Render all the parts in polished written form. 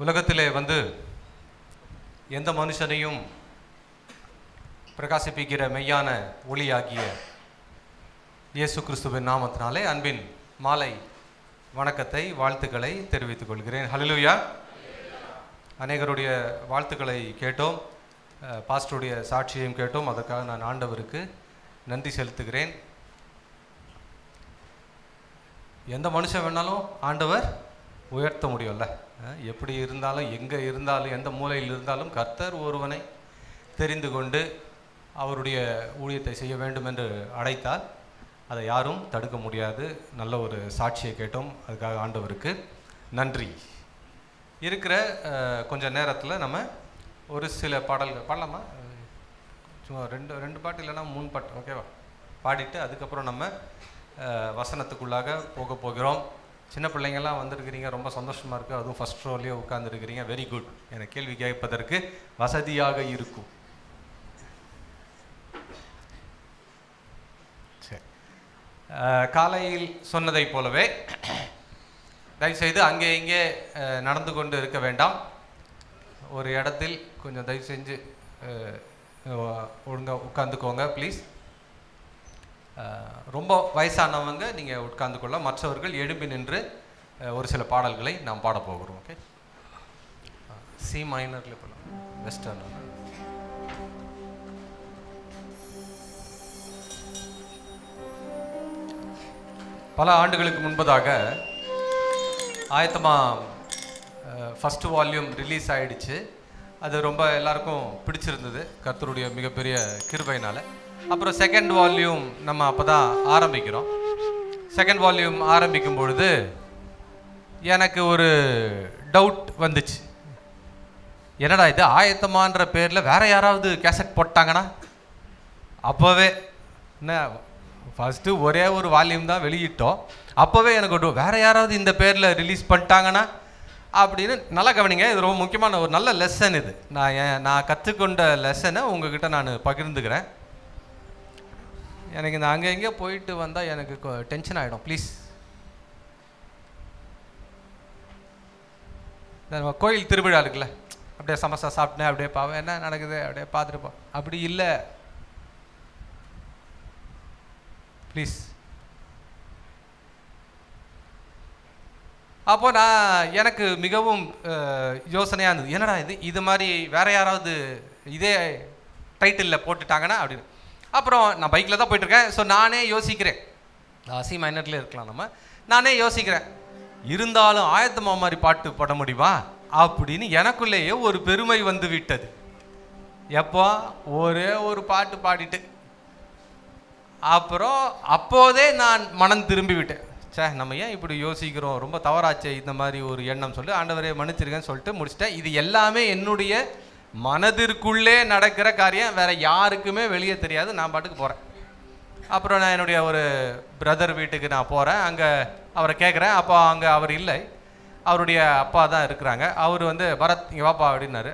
உலகத்திலே வந்து எந்த மனுஷனையும் பிரகாசிப்பிக்கிற மெய்யான ஒளியாகிய இயேசு கிறிஸ்துவின் நாமத்தினாலே அன்பின் மாலை வணக்கத்தை வாழ்த்துக்களை தெரிவித்துக் கொள்கிறேன். ஹல்லேலூயா. அநேகருடைய வாழ்த்துக்களை கேட்டோம், பாஸ்டருடைய சாட்சியையும் கேட்டோம். அதற்காக நான் ஆண்டவருக்கு நன்றி செலுத்துகிறேன். எந்த மனுஷன் வேணாலும் ஆண்டவர் உயர்த்த முடியும்ல. எப்படி இருந்தாலும், எங்கே இருந்தாலும், எந்த மூலையில் இருந்தாலும் கர்த்தர் ஒருவனை தெரிந்து கொண்டு அவருடைய ஊழியத்தை செய்ய வேண்டும் என்று அழைத்தால் அதை யாரும் தடுக்க முடியாது. நல்ல ஒரு சாட்சியை கேட்டோம், அதுக்காக ஆண்டவருக்கு நன்றி. இருக்கிற கொஞ்ச நேரத்தில் நம்ம ஒரு சில பாடல்கள் பாடலாமா? சும்மா ரெண்டு பாட்டு இல்லைன்னா 3 பாட்டு ஓகேவா பாடிட்டு அதுக்கப்புறம் நம்ம வசனத்துக்குள்ளாக போக போகிறோம். சின்ன பிள்ளைங்கள்லாம் வந்திருக்கிறீங்க, ரொம்ப சந்தோஷமாக இருக்குது. அதுவும் ஃபஸ்ட் ரோலேயே உட்காந்துருக்கிறீங்க. Very good. எனக்கு கேள்வி கேட்பதற்கு வசதியாக இருக்கும். சரி, காலையில் சொன்னதை போலவே தயவுசெய்து அங்கே இங்கே நடந்து கொண்டு இருக்க வேண்டாம். ஒரு இடத்தில் கொஞ்சம் தயவு செஞ்சு ஒழுங்காக உட்காந்துக்கோங்க ப்ளீஸ். ரொம்ப வயசானவங்க நீங்கள் உட்கார்ந்து கொள்ள, மற்றவர்கள் எழும்பி நின்று ஒரு சில பாடல்களை நாம் பாட போகிறோம். ஓகே, சி மைனரில் போகலாம். வெஸ்டர்ன் பல ஆண்டுகளுக்கு முன்பதாக ஃபஸ்ட்டு வால்யூம் ரிலீஸ் ஆகிடுச்சு. அது ரொம்ப எல்லாருக்கும் பிடிச்சிருந்தது கர்த்தருடைய மிகப்பெரிய கிருபையினால். அப்புறம் செகண்ட் வால்யூம் நம்ம அப்போ தான் ஆரம்பிக்கிறோம். செகண்ட் வால்யூம் ஆரம்பிக்கும் பொழுது எனக்கு ஒரு டவுட் வந்துச்சு. என்னடா இது, ஆயத்தமான்ற பேரில் வேறு யாராவது கேசட் போட்டாங்கன்னா? அப்போவே என்ன, ஃபஸ்ட்டு ஒரே ஒரு வால்யூம் தான் வெளியிட்டோம். அப்போவே எனக்கு ஒரு வேறு யாராவது இந்த பேரில் ரிலீஸ் பண்ணிட்டாங்கன்னா அப்படின்னு. நல்லா கவனிங்க, இது ரொம்ப முக்கியமான ஒரு நல்ல லெசன். இது நான் கற்றுக்கொண்ட லெசனை உங்ககிட்ட நான் பகிர்ந்துக்கிறேன். எனக்கு இந்த அங்கே எங்கே போயிட்டு வந்தால் எனக்கு டென்ஷன் ஆகிடும். ப்ளீஸ், நம்ம கோயில் திருவிழா இருக்குல்ல, அப்படியே சமோசா சாப்பிட்டேன், அப்படியே பாவேன் என்ன நடக்குது அப்படியே பார்த்துருப்போம். அப்படி இல்லை, ப்ளீஸ். அப்போ எனக்கு மிகவும் யோசனையாக இருந்தது. என்னடா இது மாதிரி வேறு யாராவது இதே டைட்டிலில் போட்டுட்டாங்கன்னா அப்படின்னு. அப்புறம் நான் பைக்கில் தான் போயிட்டுருக்கேன். ஸோ நானே யோசிக்கிறேன், சி மைனர்லேயே இருக்கலாம் நானே யோசிக்கிறேன், இருந்தாலும் ஆயத்தமா மாதிரி பாட்டு பாட முடியுமா அப்படின்னு எனக்குள்ளேயே ஒரு பெருமை வந்து விட்டது. எப்போ ஒரே ஒரு பாட்டு பாடிட்டு அப்புறம் அப்போதே நான் மனம் திரும்பி விட்டேன். நம்ம ஏன் இப்படி யோசிக்கிறோம், ரொம்ப தவறாச்சே இந்த மாதிரி ஒரு எண்ணம் சொல்லி ஆண்டவரே மன்னிச்சிருக்கேன்னு சொல்லிட்டு முடிச்சிட்டேன். இது எல்லாமே என்னுடைய மனதிற்குள்ளே நடக்கிற காரியம், வேறு யாருக்குமே வெளியே தெரியாது. நான் பாட்டுக்கு போகிறேன். அப்புறம் நான் என்னுடைய ஒரு பிரதர் வீட்டுக்கு நான் போகிறேன். அங்கே அவரை கேட்குறேன். அப்போ அங்கே அவர் இல்லை, அவருடைய அப்பா தான் இருக்கிறாங்க. அவர் வந்து பரத் இங்கே வாப்பா அப்படின்னாரு.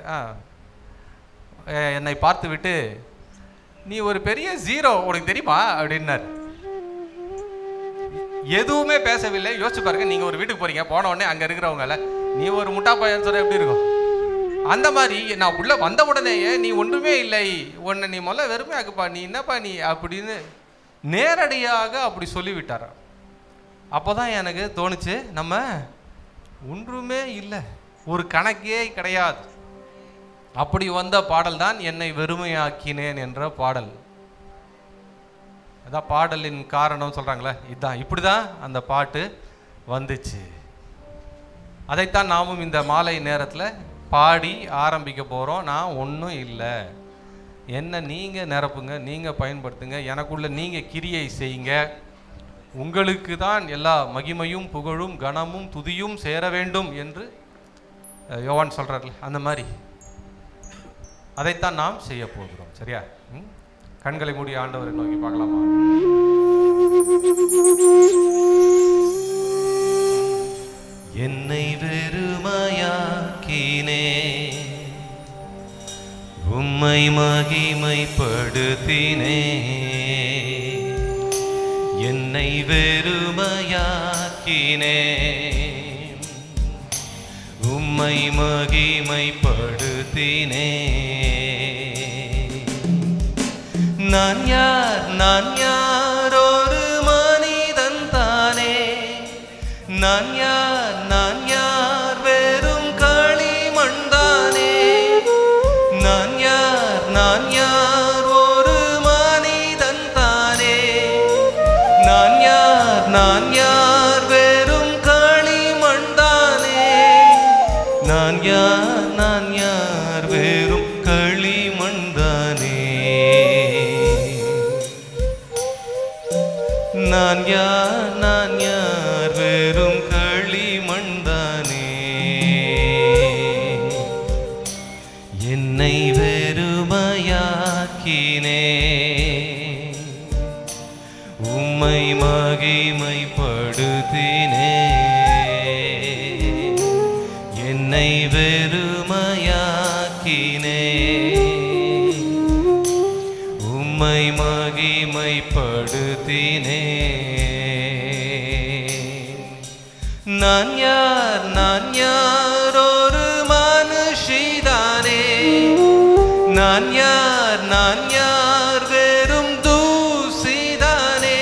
என்னை பார்த்து விட்டு, நீ ஒரு பெரிய ஜீரோ, உனக்கு தெரியுமா அப்படின்னாரு. எதுவுமே பேசவில்லை. யோசிச்சு பாருங்க, நீங்கள் ஒரு வீட்டுக்கு போகிறீங்க, போன உடனே அங்கே இருக்கிறவங்கள நீ ஒரு முட்டா பையன் சொல்ல எப்படி இருக்கும்? அந்த மாதிரி நான் உள்ளே வந்த உடனேயே நீ ஒன்றுமே இல்லை, உன்னை நீ முதல்ல வெறுமே ஆக்குப்பா, நீ என்னப்பா நீ அப்படின்னு நேரடியாக அப்படி சொல்லிவிட்டார். அப்போ தான் எனக்கு தோணுச்சு, நம்ம ஒன்றுமே இல்லை, ஒரு கணக்கே கிடையாது. அப்படி வந்த பாடல் தான் என்னை வெறுமையாக்கினேன் என்ற பாடல். அதான் பாடலின் காரணம் சொல்கிறாங்களே, இதுதான், இப்படி தான் அந்த பாட்டு வந்துச்சு. அதைத்தான் நாமும் இந்த மாலை நேரத்தில் பாடி ஆரம்பிக்க போகிறோம். நான் ஒன்றும் இல்லை, என்ன நீங்கள் நிரப்புங்க, நீங்கள் பயன்படுத்துங்க, எனக்குள்ள நீங்கள் கிரியை செய்யுங்க. உங்களுக்கு தான் எல்லா மகிமையும் புகழும் கனமும் துதியும் சேர வேண்டும் என்று யோவான் சொல்கிறார்ல, அந்த மாதிரி அதைத்தான் நாம் செய்ய போகிறோம். சரியா? கண்களை மூடி ஆண்டவரை நோக்கி பார்க்கலாமா? என்னை வெறுமையாக்கினே, உம்மை மகிமைப்படுத்தினே. என்னை வெறுமையாக்கினே, உம்மை உம்மை மகிமைப்படுத்தினே. நான் யார் ஒரு மனிதன் தானே. நான் யார் வெறும் களிமண் தானே. நான் யார் ஒரு மனிதன் தானே. நான் யார் வெறும் களிமண் தானே. நான் யார் வெறும் களிமண் தானே. நான் யார் வெறும் களிமண் தானே. என்னை வெறுமையாக்கினே. உம்மை மகிமைப்படுத்தினே. என்னை வெறுமையாக்கினே. உம்மை மகிமைப்படுத்தினே. நான் யார் ஒரு மனுஷிதானே. நான் யார் வெறும் தூசிதானே.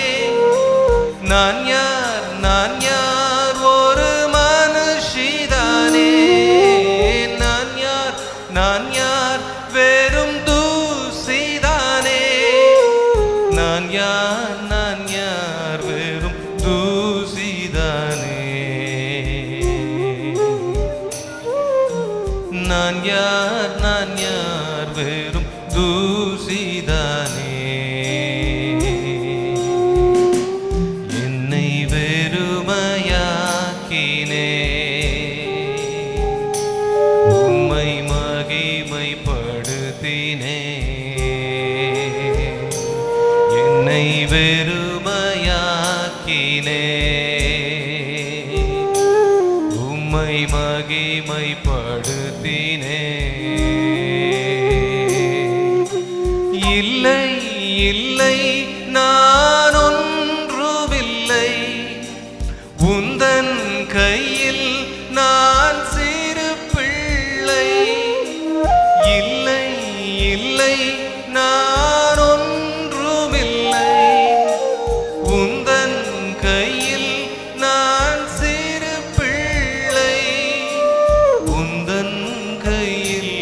நான் யார் ஒரு மனுஷிதானே. நான் யார் வெறும் தூசிதானே. நான் யார் வெறும் தூசிதானே. நான் யார் வெறும் தூசிதானே. என்னை வெறுமையாக்கினே. உம்மை மகிமைப்படுத்தினே. என்னை வெறுமையாக்கினே. உம்மை மகிமைப்படுத்தினே. இல்லை நான் ஒன்றுமில்லை. உந்தன் கையில் நான் சிறு பிள்ளை. இல்லை நான் ஒன்றுமில்லை. உந்தன் கையில் நான் சிறு பிள்ளை. உந்தன் கையில்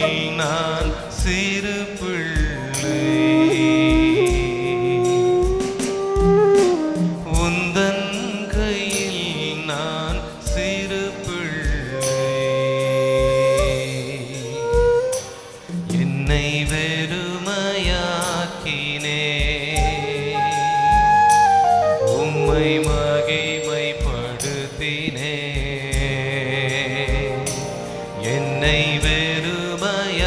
நான் சிறு பிள்ளை. உந்தன் கையில் நான் சிறு பிள்ளை. என்னை வெறுமையாக்கினே. உம்மை மகிமைப்படுத்தினே. என்னை வெறுமையாக்கினே.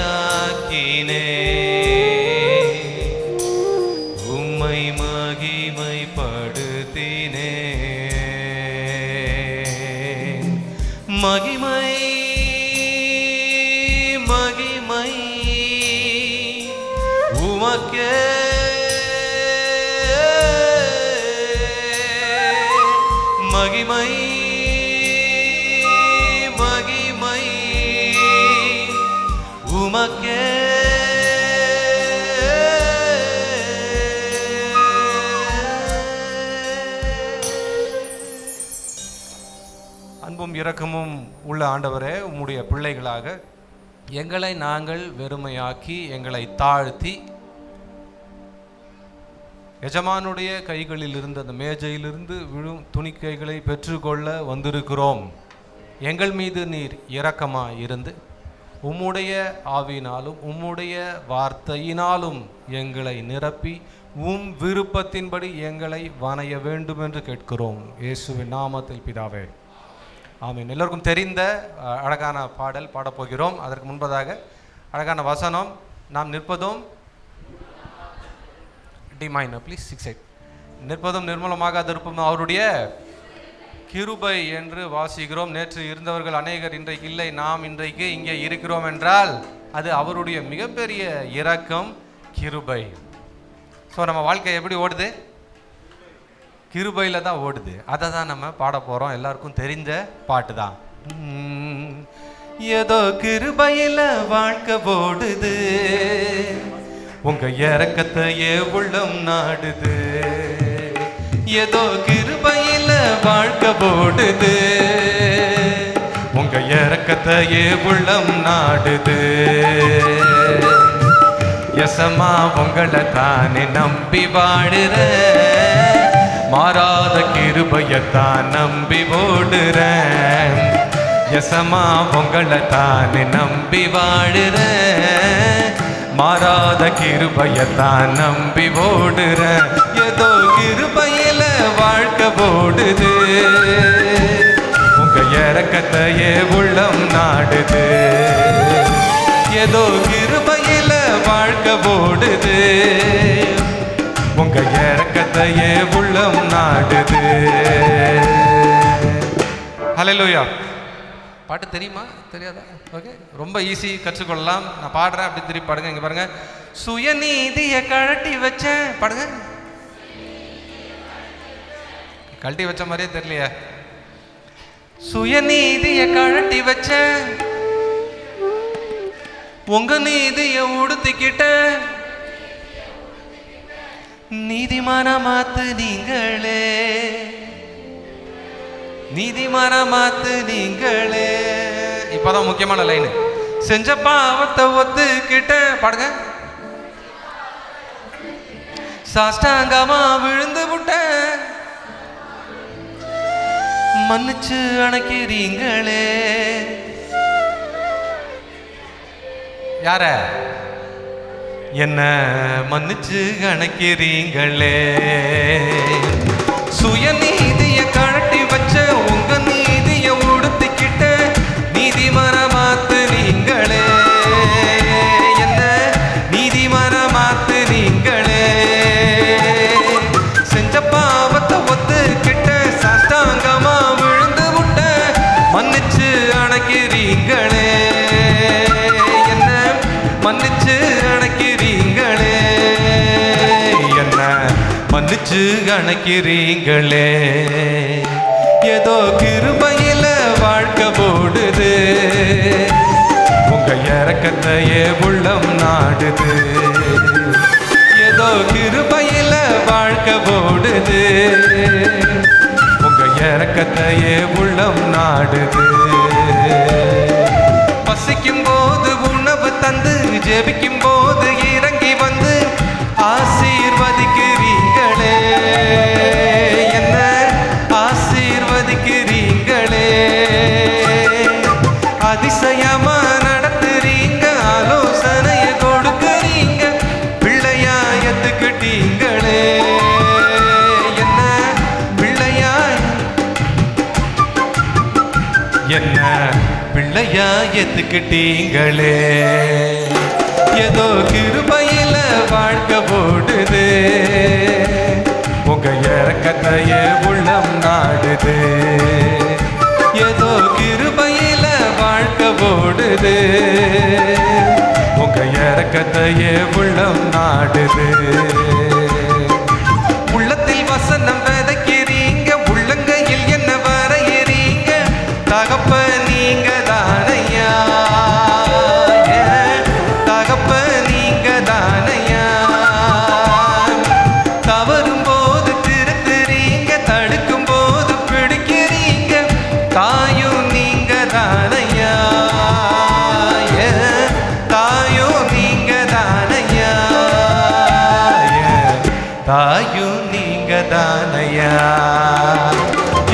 உம்மை மகிமைப்படுத்தினே. மகிமை உமக்கே. மகிமை உமக்கே. அன்பும் இரக்கமும் உள்ள ஆண்டவரே, உம்முடைய பிள்ளைகளாக எங்களை நாங்கள் வெறுமையாக்கி எங்களை தாழ்த்தி எஜமானுடைய கைகளில் இருந்த அந்த மேஜையிலிருந்து விழும் துணிக்கைகளை பெற்றுக்கொள்ள வந்திருக்கிறோம். எங்கள் மீது நீர் இரக்கமாய் இருந்து உம்முடைய ஆவியினாலும் உம்முடைய வார்த்தையினாலும் எங்களை நிரப்பி உம் விருப்பத்தின்படி எங்களை வணைய வேண்டும் என்று கேட்கிறோம். இயேசுவின் நாமத்தில் பிதாவே, ஆமென். எல்லோருக்கும் தெரிந்த அழகான பாடல் பாடப்போகிறோம். அதற்கு முன்பதாக அழகான வசனம். நாம் நிற்பதும் டி மைனர் ப்ளீஸ் 6-8. நிற்பதும் நிர்மலமாக திருப்பதும் அவருடைய கிருபை என்று வாசிக்கிறோம். நேற்று இருந்தவர்கள் அநேகர் இன்றைக்கு இல்லை. நாம் இன்றைக்கு இங்கே இருக்கிறோம் என்றால் அது அவருடைய மிகப்பெரிய இரக்கம், கிருபை. ஸோ நம்ம வாழ்க்கை எப்படி ஓடுது? கிருபையில் தான் ஓடுது. அதை தான் நம்ம பாட போகிறோம். எல்லாருக்கும் தெரிஞ்ச பாட்டு தான். ஏதோ கிருபையில வாழ்க்கை ஓடுது, உங்க இரக்கத்தையே உள்ளம் நாடுது. ஏதோ கிருபையில வாழ்க்கை ஓடுது, உங்க இரக்கத்தையே உள்ளம் நாடுது. எசமா உங்களை தானே நம்பி வாடுற, மாறாத கிருபையத்தான் நம்பி ஓடுறேன். எசமா உங்களை தானே நம்பி வாடுற, மாறாத கிருபையத்தான் நம்பி ஓடுறேன். ஏதோ கிருபையில வாழ்க்கை ஓடுது, உங்க இரக்கத்தையே உள்ளம் நாடுது. ஏதோ கிருபையில வாழ்க்கை ஓடுது, உங்க இரக்கத்தையே உள்ளம் நாடுது. ஹல்லேலூயா. பாட்டு தெரியுமா தெரியாதா? ஓகே, ரொம்ப ஈஸி, கற்றுக்கொள்ளலாம். நான் பாடுறேன், அப்படி திருப்பி பாடுங்க. இங்க பாருங்க. சுயநீதியை கழட்டி வச்சேன், பாடுங்க. கழட்டி வச்ச மாதிரியே தெரியலையா? சுயநீதியை கழட்டி வச்சேன், உங்க நீதியை உடுத்திக்கிட்ட, நீதிமான மாத்து நீங்களே, நீதிமான மாத்து நீங்களே. இப்பதான் முக்கியமான லைன். செஞ்ச பாவத்தை ஒத்துக்கிட்ட, பாடுங்க. சாஷ்டாங்கமா விழுந்து விட்ட, மன்னிச்சு அணைக்கிறீங்களே. யார? என்ன மன்னிச்சு அணைக்கிறீங்களே. சுயநீதியை கழட்டி வச்ச, உங்க நீதியை உடுத்திக்கிட்ட, நீதிமான மாத்து நீங்களே. என்ன நீதிமான மாத்து நீங்களே. செஞ்ச பாவத்தை ஒத்துக்கிட்ட, சாஷ்டாங்கமா விழுந்து விட்ட, மன்னிச்சு அணைக்கிறீங்களே. என்ன மன்னிச்சு அணைக்கிறீங்களே. என்ன மன்னிச்சு அணைக்கிறீங்களே. ஏதோ கிருபையில வாழ்க்கை ஓடுது, உங்க இரக்கத்தையே உள்ளம் நாடுது. ஏதோ கிருபையில வாழ்க்கை ஓடுது, உங்க இரக்கத்தையே உள்ளம் நாடுது. பசிக்கும் போது உணவு தந்து, ஜெபிக்கும் போது இறங்கி வந்து ஆசீர்வதிக்கிறீங்களே. என்ன ஆசீர்வதிக்கிறீங்களே. அதிசயமா நடத்துறீங்க, ஆலோசனைய கொடுக்கிறீங்க, பிள்ளையா எத்துக்கிட்டீங்களே. என்ன பிள்ளையா, என்ன பிள்ளையா எத்துக்கிட்டீங்களே. ஏதோ கிருபையில வாழ்க்கை ஓடுது, உங்க இரக்கத்தையே உள்ளம் நாடுது. ஏதோ கிருபையில வாழ்க்கை ஓடுது, உங்க இரக்கத்தையே உள்ளம் நாடுது. உள்ளத்தில் வசனம் விதைக்கிறீங்க, உள்ளங்கையில் என்ன வரையறீங்க, தகப்ப நீங்க தானையா. தகப்ப நீங்க தானையா. தவறும் போது திருத்துறீங்க, தடுக்கும் போது பிடிக்கிறீங்க, தாயும் நீங்க தானையா. தாயும் நீங்க தானையா. தாயும் நீங்க தானையா.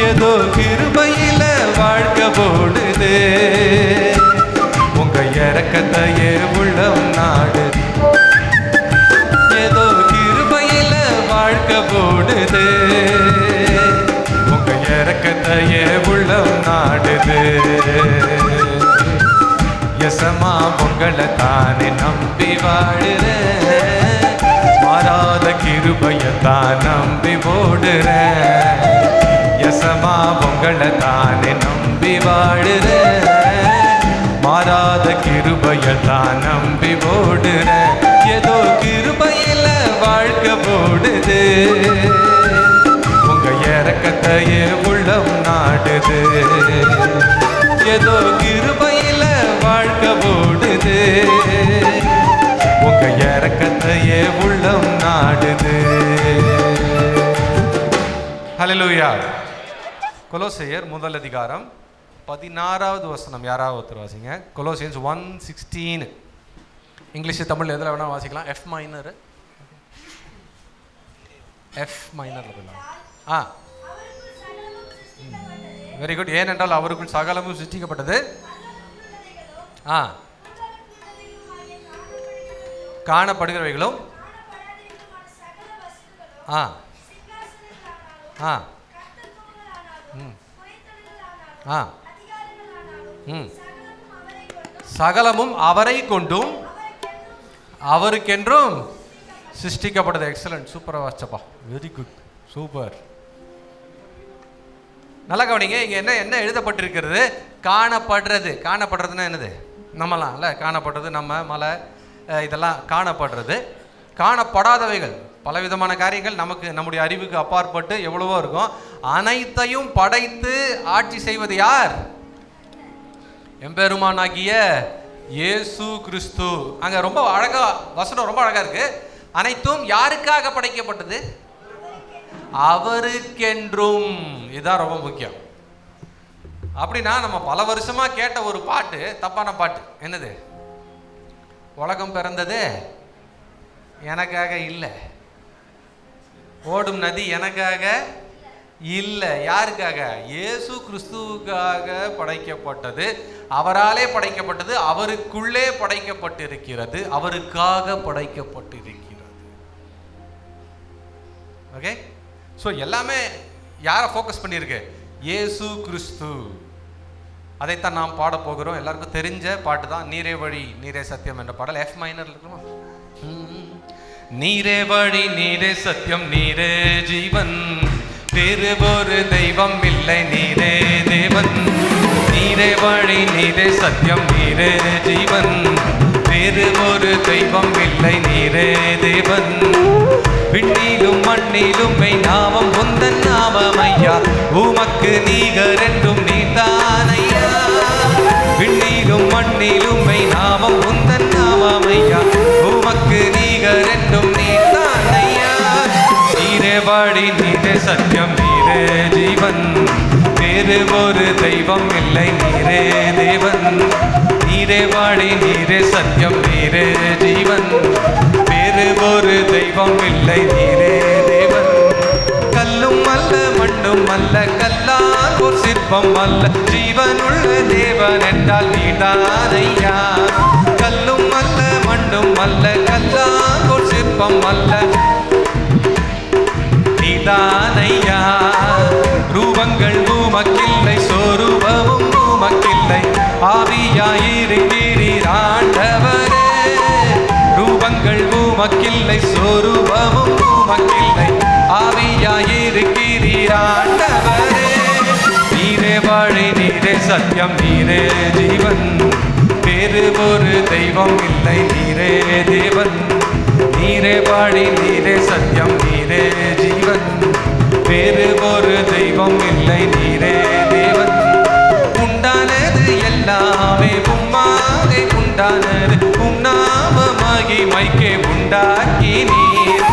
ஏதோ கிருபையில வாழ்க்கை ஓடுது, உங்க இரக்கத்தையே உள்ளம் நாடுது. ஏதோ கிருபையில வாழ்க்கை ஓடுது, உங்க இரக்கத்தையே உள்ளம் நாடுது. எசமா உங்களை தானே நம்பி வாழுறேன், மாறாத கிருபையத்தான் நம்பி ஓடுறேன். எசமா உங்களை தானே நம்பி வாழுறேன், மாறாத கிருபையத்தான் நம்பி ஓடுறேன். ஏதோ கிருபையில வாழ்க்கை ஓடுது, உங்க இரக்கத்தையே உள்ளம் நாடுது. ஏதோ கிருபையில வாழ்க்கை ஓடுது, உங்க இறக்கத்தையே உள்ளம் நாடுது. ஹல்லேலூயா. கொலோசையர் முதல் அதிகாரம் 16வது வசனம் யாராவது ஒருத்தர் வாசிங்க. கொலோசியன்ஸ் 1:16. இங்கிலீஷ் தமிழ் எதில் வேணால் வாசிக்கலாம். எஃப் மைனர்ல போயிடலாம். Very good. ஏனென்றால் அவருக்குள் சகலமும் சிருஷ்டிக்கப்பட்டது, காணப்படுகிறவைகளும் சகலமும் அவரை கொண்டும் அவருக்கென்றும் சிருஷ்டிக்கப்பட்டது. எக்ஸலன்ட், சூப்பராக வாசிச்சப்பா. Very good, super. நல்லா கவனிங்க. இங்கே என்ன என்ன எழுதப்பட்டிருக்கிறது? காணப்படுறது. காணப்படுறதுன்னா என்னது? நம்மலாம் இல்லை, காணப்படுறது நம்ம மலை இதெல்லாம் காணப்படுறது. காணப்படாதவைகள் பலவிதமான காரியங்கள் நமக்கு நம்முடைய அறிவுக்கு அப்பாற்பட்டு எவ்வளவோ இருக்கும். அனைத்தையும் படைத்து ஆட்சி செய்வது யார்? எம்பெருமானாகிய இயேசு கிறிஸ்து. அங்கே ரொம்ப அழகா வசனம், ரொம்ப அழகா இருக்கு. அனைத்தும் யாருக்காக படைக்கப்பட்டது? அவருக்கென்றும். இதுதான் ரொம்ப முக்கியம். அப்படின்னா நம்ம பல வருஷமா கேட்ட ஒரு பாட்டு தப்பான பாட்டு. என்னது? உலகம் பிறந்தது எனக்காக இல்லை, ஓடும் நதி எனக்காக இல்லை. யாருக்காக? இயேசு கிறிஸ்துவுக்காக படைக்கப்பட்டது, அவராலே படைக்கப்பட்டது, அவருக்குள்ளே படைக்கப்பட்டிருக்கிறது, அவருக்காக படைக்கப்பட்டிருக்கிறது. ஓகே. ஸோ எல்லாமே யாரை ஃபோக்கஸ் பண்ணியிருக்கு? இயேசு கிறிஸ்து. அதைத்தான் நாம் பாட போகிறோம். எல்லாருக்கும் தெரிஞ்ச பாட்டு தான் நீரே வழி நீரே சத்தியம் என்ற பாடல். எஃப் மைனர்ல இருக்குமா? நீரே வழி நீரே சத்தியம் நீரே ஜீவன், வேறு ஒரு தெய்வம் இல்லை நீரே தேவன். நீரே வழி நீரே சத்தியம் நீரே ஜீவன், வேறு ஒரு தெய்வம் இல்லை நீரே தேவன். விண்ணிலும் மண்ணிலும் மெய் நாமம் உந்தன் நாமம் ஐயா, உமக்கு நீகர் என்றும் நீதானையா. விண்ணிலும் மண்ணிலும் மெய் நாமம் உந்தன் நாமம் ஐயா, உமக்கு நீகர் என்றும் நீதானையா. நீரே வழி நீரே சத்தியம் நீரே ஜீவன், வேறு ஒரு தெய்வம் இல்லை நீரே தேவன். நீரே வழி நீரே சத்தியம் நீரே ஜீவன், வேறு ஒரு தெய்வம் இல்லை நீரே தேவன். கல்லும் அல்ல மண்ணும் அல்ல, கல்லால் ஒரு சிற்பம் அல்ல, ஜீவனுள்ள தேவன் என்றால் நீதானையா. கல்லும் அல்ல மண்ணும் அல்ல, கல்லால் ஒரு சிற்பம் அல்ல, நீதானையா. ரூபங்கள் உமக்கில்லை, சொரூபமும் உமக்கில்லை, ஆவியாயிருக்கிறீர் ஆண்டவரே. ரூபங்கள் உமக்கில்லை, சொரூபமும் உமக்கில்லை, ஆவியாயிருக்கிறீர் ஆண்டவரே. நீரே வழி நீரே சத்தியம் நீரே ஜீவன், வேறு ஒரு தெய்வம் இல்லை நீரே தேவன். நீரே வழி நீரே சத்தியம் நீரே ஜீவன், வேறு ஒரு தெய்வம் இல்லை நீரே தேவன். உண்டானது எல்லாமே உம்மாலே உண்டானது, உன்னாம மகிமைக்கே உண்டாக்கி நீர்.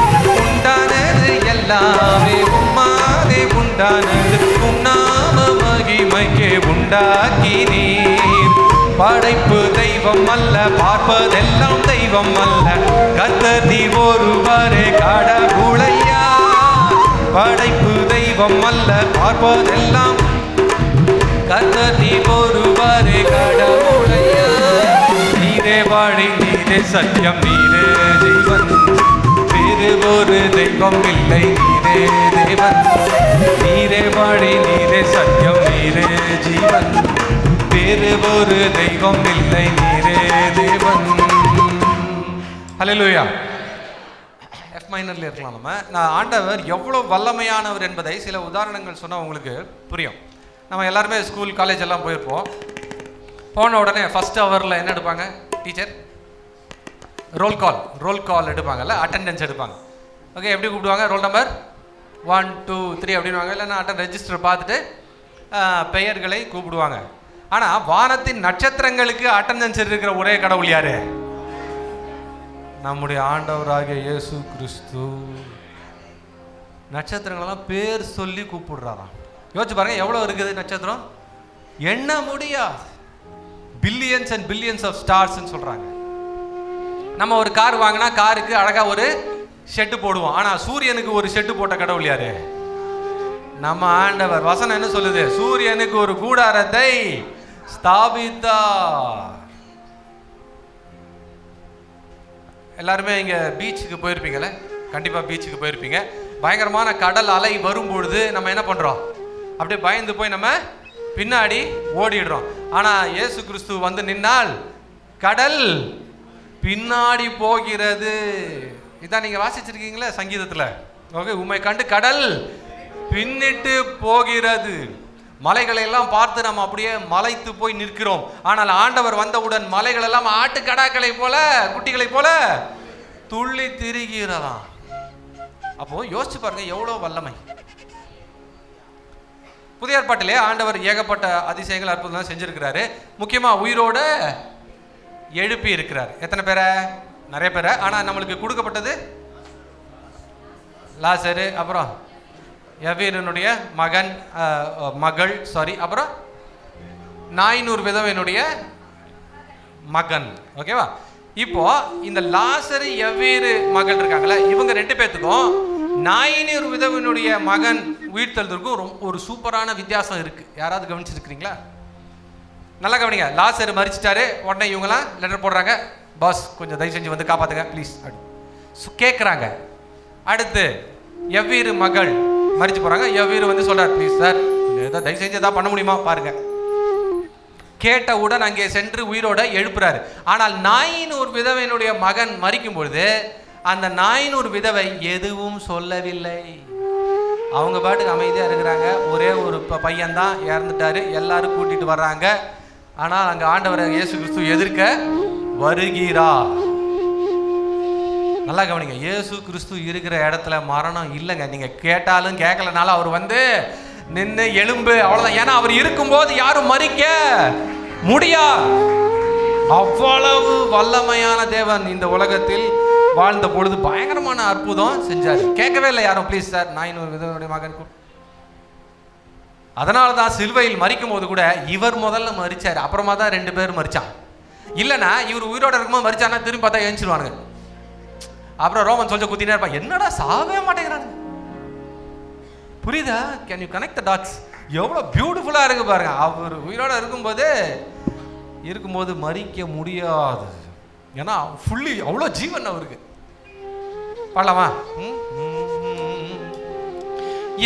உண்டானது எல்லாமே உம்மாலே உண்டானது, உன்னாம மகிமைக்கே உண்டாக்கி நீர். படைப்பு தெய்வம் அல்ல, பார்ப்பதெல்லாம் தெய்வம் அல்ல, கர்த்தர் நீர் ஒருவரே கடவுளையா. படைப்பு தெய்வம் அல்ல, பார்ப்பதெல்லாம் கர்த்தர் நீர் ஒருவரே கடவுளையா. நீரே வழி நீரே சத்தியம் நீரே ஜீவன், வேறு ஒரு தெய்வம் இல்லை நீரே தேவன். நீரே வழி நீரே சத்தியம் நீரே ஜீவன், வேறு ஒரு தெய்வம் இல்லை நீரே தேவன். ஹல்லேலூயா. எஃப் மைனர்ல இருக்கலாம் நம்ம. நான் ஆண்டவர் எவ்வளவு வல்லமையானவர் என்பதை சில உதாரணங்கள் சொன்னா உங்களுக்கு புரியும். நம்ம எல்லாருமே ஸ்கூல் காலேஜ் எல்லாம் போயிருப்போம். போன உடனே ஃபர்ஸ்ட் ஹவரில் என்ன எடுப்பாங்க? டீச்சர் ரோல் கால் எடுப்பாங்கல்ல, அட்டெண்டன்ஸ் எடுப்பாங்க. ஓகே, எப்படி கூப்பிடுவாங்க? ரோல் நம்பர் 1 2 3 அப்படின்வாங்க. இல்லைன்னா ரெஜிஸ்டர் பார்த்துட்டு பெயர்களை கூப்பிடுவாங்க. ஆனா வானத்தின் நட்சத்திரங்களுக்கு அட்டெண்டன்ஸ் இருக்கிற ஒரே கடவுள் யாரு? நம்முடைய ஆண்டவராகிய இயேசு கிறிஸ்து. நட்சத்திரங்களெல்லாம் பேர் சொல்லி கூப்பிடுறாராம். யோசிச்சு பாருங்க எவ்வளவு இருக்குது நட்சத்திரம், எண்ண முடியாது. Billions and billions of stars சொல்றாங்க. நம்ம ஒரு கார் வாங்கினா காருக்கு அழகா ஒரு ஷெட்டு போடுவோம். ஆனா சூரியனுக்கு ஒரு ஷெட்டு போட்ட கடவுள் யாரு? நம்ம ஆண்டவர். வசனம் என்ன சொல்லுது? சூரியனுக்கு ஒரு கூடாரத்தை ஸ்தாபித்தார். எல்லாருமே இங்க பீச்சுக்கு போயிருப்பீங்கல்ல, கண்டிப்பா பீச்சுக்கு போயிருப்பீங்க. பயங்கரமான கடல் அலை வரும்பொழுது நம்ம என்ன பண்றோம்? அப்படியே பயந்து போய் நம்ம பின்னாடி ஓடிடுறோம். ஆனா இயேசு கிறிஸ்து வந்து நின்னால் கடல் பின்னாடி போகிறது. இதான் நீங்க வாசிச்சிருக்கீங்களா சங்கீதத்துல? ஓகே, உம்மை கண்டு கடல் பின்னிட்டு போகிறது. மலைகளை எல்லாம் பார்த்து நம்ம அப்படியே மலைத்து போய் நிற்கிறோம். ஆனால் ஆண்டவர் வந்தவுடன் மலைகள் எல்லாம் ஆட்டுக்கடாக்களை போல, குட்டிகளை போல துள்ளி திரிகிறதாம். அப்போ யோசிச்சு பாருங்க எவ்வளவு வல்லமை. புதிய ஏற்பாட்டிலே ஆண்டவர் ஏகப்பட்ட அதிசயங்கள் அற்புதம் செஞ்சிருக்கிறாரு. முக்கியமா உயிரோட எழுப்பி இருக்கிறார். எத்தனை பேரை? நிறைய பேரை. ஆனா நம்மளுக்கு கொடுக்கப்பட்டது லாசரு, அப்புறம் யவீரனுடைய மகள், அப்புறம் நாயினூர் விதவையினுடைய மகன். ஓகேவா? இப்போ இந்த லாசரு யவீரு மகள் இருக்காங்களே, இவங்க 2 பேத்துக்கும் நாயினூர் விதவையினுடைய மகன் உயிர்த்தெழுதலுக்கும் ஒரு சூப்பரான வித்தியாசம் இருக்கு. யாராவது கவனிச்சிருக்கிறீங்களா? நல்லா கவனிங்க. லாசரு மரிச்சிட்டாரு. உடனே இவங்கலாம் லெட்டர் போடுறாங்க, பாஸ் கொஞ்சம் தயவு செஞ்சு வந்து காப்பாத்துங்க ப்ளீஸ் கேட்குறாங்க. அடுத்து யவீரு மகள் மரிச்சு போறாங்க. யவீரு வந்து சொல்றார், ப்ளீஸ் சார் ஏதாவது தயவு செஞ்சு ஏதாவது பண்ண முடியுமா பாருங்க. கேட்டவுடன் அங்கே சென்று உயிரோட எழுப்புறாரு. ஆனால் நாயினூர் விதவையினுடைய மகன் மரிக்கும் பொழுது அந்த நாயினூர் விதவை எதுவும் சொல்லவில்லை. அவங்க பாட்டுக்கு அமைதியா இருக்கிறாங்க. ஒரே ஒரு பையன்தான் இறந்துட்டாரு. எல்லாரும் கூட்டிட்டு வர்றாங்க. ஆனால் அங்க ஆண்டவர் இயேசு கிறிஸ்து எதிர்க்க வருகிறார். நல்லா கவனிங்க. இயேசு கிறிஸ்து இருக்கிற இடத்துல மரணம் இல்லைங்க. நீங்க கேட்டாலும் கேட்கலனாலும் அவர் வந்து நின்று எலும்பு அவ்வளவுதான். ஏன்னா அவர் இருக்கும்போது யாரும் மரிக்க முடியாது. அவ்வளவு வல்லமையான தேவன் இந்த உலகத்தில் வாழ்ந்த பொழுது பயங்கரமான அற்புதம் செஞ்சார். கேட்கவே இல்லை யாரும், ப்ளீஸ் சார் நாயினூர் விதவையினுடைய மகன். அதனாலதான் சிலுவையில் மரிக்கும் போது கூட இவர் முதல்ல மரிச்சாரு, அப்புறமா தான் 2 பேர் மரிச்சான். இல்லைன்னா இவர் உயிரோட இருக்கும்போது மரிச்சானா திரும்பி பார்த்தா எழுந்துருவானுங்க. அப்புறம் ரோமன் சொல்ல குத்தினே இருப்பான், என்னடா சாவே மாட்டேங்கிறாங்க. புரியுதா? Can you connect the dots? எவ்வளவு பியூட்டிஃபுல்லா இருக்கு பாருங்க. அவர் உயிரோட இருக்கும்போது மரிக்க முடியாது. ஏன்னா ஃபுல்லி அவ்வளோ ஜீவன் அவருக்கு. பாடலாமா?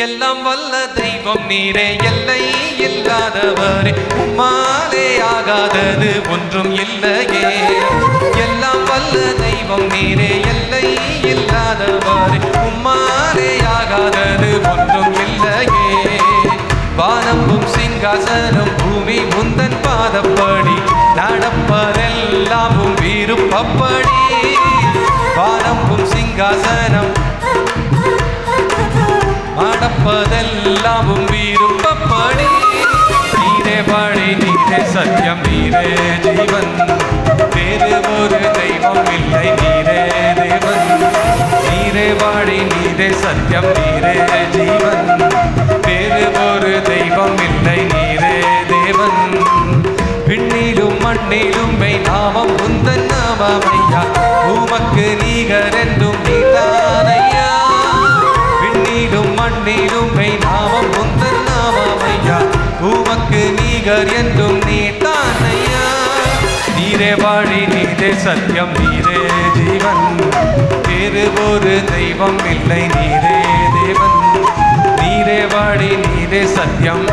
எல்லாம் வல்ல தெய்வம் நீரே, எல்லை இல்லாதவரே, உம்மாலே ஆகாதது ஒன்றும் இல்லையே. எல்லாம் வல்ல தெய்வம் நீரே, எல்லை இல்லாதவரே, உம்மாலே ஆகாதது ஒன்றும் இல்லையே. வானமும் சிங்காசனம் பூமி முந்தன் பாதப்படி, நடப்பதெல்லாமும் விருப்பப்படி. வானமும் சிங்காசனம் நடப்பதெல்லாமும் விருப்பப்படி. நீரே வழி, நீரே சத்தியம், நீரே ஜீவன், வேறு ஒரு தெய்வம் இல்லை, நீரே தேவன். நீரே வழி, நீரே சத்தியம், நீரே ஜீவன், வேறு ஒரு தெய்வம் இல்லை, நீரே தேவன். விண்ணிலும் மண்ணிலும் மெய் நாமம் உந்தன் நாமமையா, உமக்கு நீகர் என்றும் நீதானையா. விண்ணிலும் மண்ணிலும் மெய் நாமம் உந்தன் நாமமையா, உமக்கு நீகர் என்றும் நீதானையா. நீரே வாழி, நீரே சத்தியம், நீரே ஜீவன், வேறு ஒரு தெய்வம் இல்லை, நீரே தேவன். நீரே வாழி, நீரே சத்தியம்,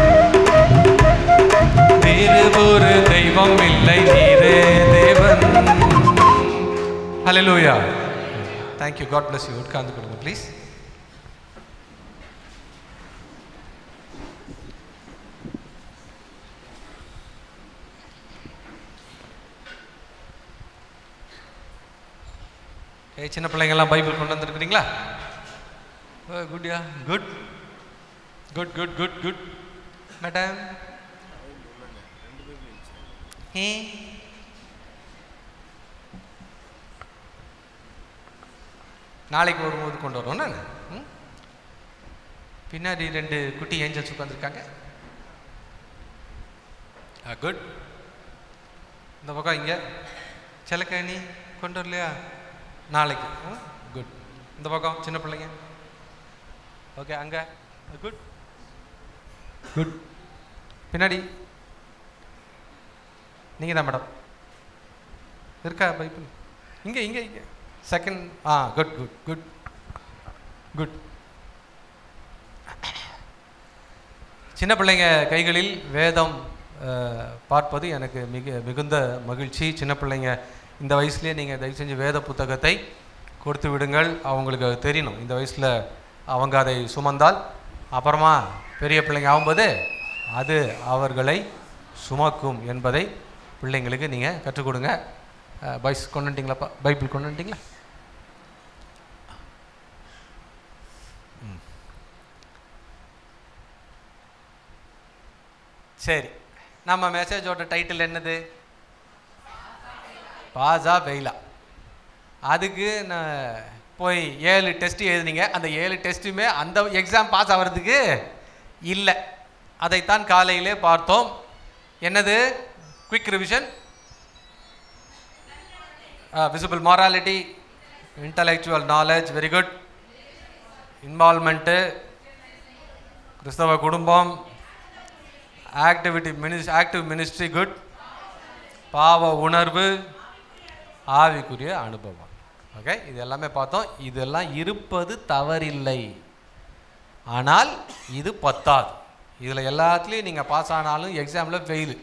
வேறு ஒரு தெய்வம் இல்லை, நீரே தேவன். ஹல்லேலூயா. Thank you. God bless you. உட்கார்ந்து கொடுங்க ப்ளீஸ். சின்ன பிள்ளைங்கெல்லாம் பைபிள் கொண்டு வந்துருக்கிறீங்களா? குட்யா, good good good good good. Madam நாளைக்கு வரும்போது கொண்டு வரோம். நான் பின்னாடி 2 குட்டி ஏஞ்சல்ஸ் உட்காந்துருக்காங்க. குட். இந்த பக்கம் இங்கே செலக்கணி கொண்டு வரலையா? நாளைக்கு. குட். இந்த பக்கம் சின்ன பிள்ளைங்க. ஓகே, அங்கே. Good good. பின்னாடி நீங்கள் தான் மேடம் இருக்கா பைபிள்? இங்கே இங்கே இங்கே second. Good good good good. சின்ன பிள்ளைங்க கைகளில் வேதம் பார்ப்பது எனக்கு மிகுந்த மகிழ்ச்சி. சின்ன பிள்ளைங்க இந்த வயசுலேயே நீங்கள் தயவு செஞ்சு வேத புத்தகத்தை கொடுத்து விடுங்கள். அவங்களுக்கு தெரியணும் இந்த வயசில் அவங்க அதை சுமந்தால் அப்புறமா பெரிய பிள்ளைங்க ஆகும்போது அது அவர்களை சுமக்கும் என்பதை பிள்ளைங்களுக்கு நீங்கள் கற்றுக் கொடுங்க. பாய்ஸ் கொண்டு வந்துட்டிங்களாப்பா? பைபிள் கொண்டு வந்துட்டிங்களா? சரி, நம்ம மெசேஜோட டைட்டில் என்னது? பாஸா ஃபெயிலா? அதுக்கு நான் போய் 7 டெஸ்ட் எழுதினீங்க. அந்த 7 டெஸ்ட்டுமே அந்த எக்ஸாம் பாஸ் ஆகிறதுக்கு இல்லை. அதைத்தான் காலையிலே பார்த்தோம். என்னது? Quick revision, visible morality, intellectual knowledge, very good. Involvement, கிறிஸ்தவ குடும்பம், ஆக்டிவ் மினிஸ்ட்ரி, குட். பாவ உணர்வு, ஆவிக்குரிய அனுபவம். ஓகே, இது எல்லாமே பார்த்தோம். இதெல்லாம் இருப்பது தவறில்லை, ஆனால் இது பத்தாது. இதில் எல்லாத்துலேயும் நீங்கள் பாஸ் ஆனாலும் எக்ஸாமில் ஃபெயிலு.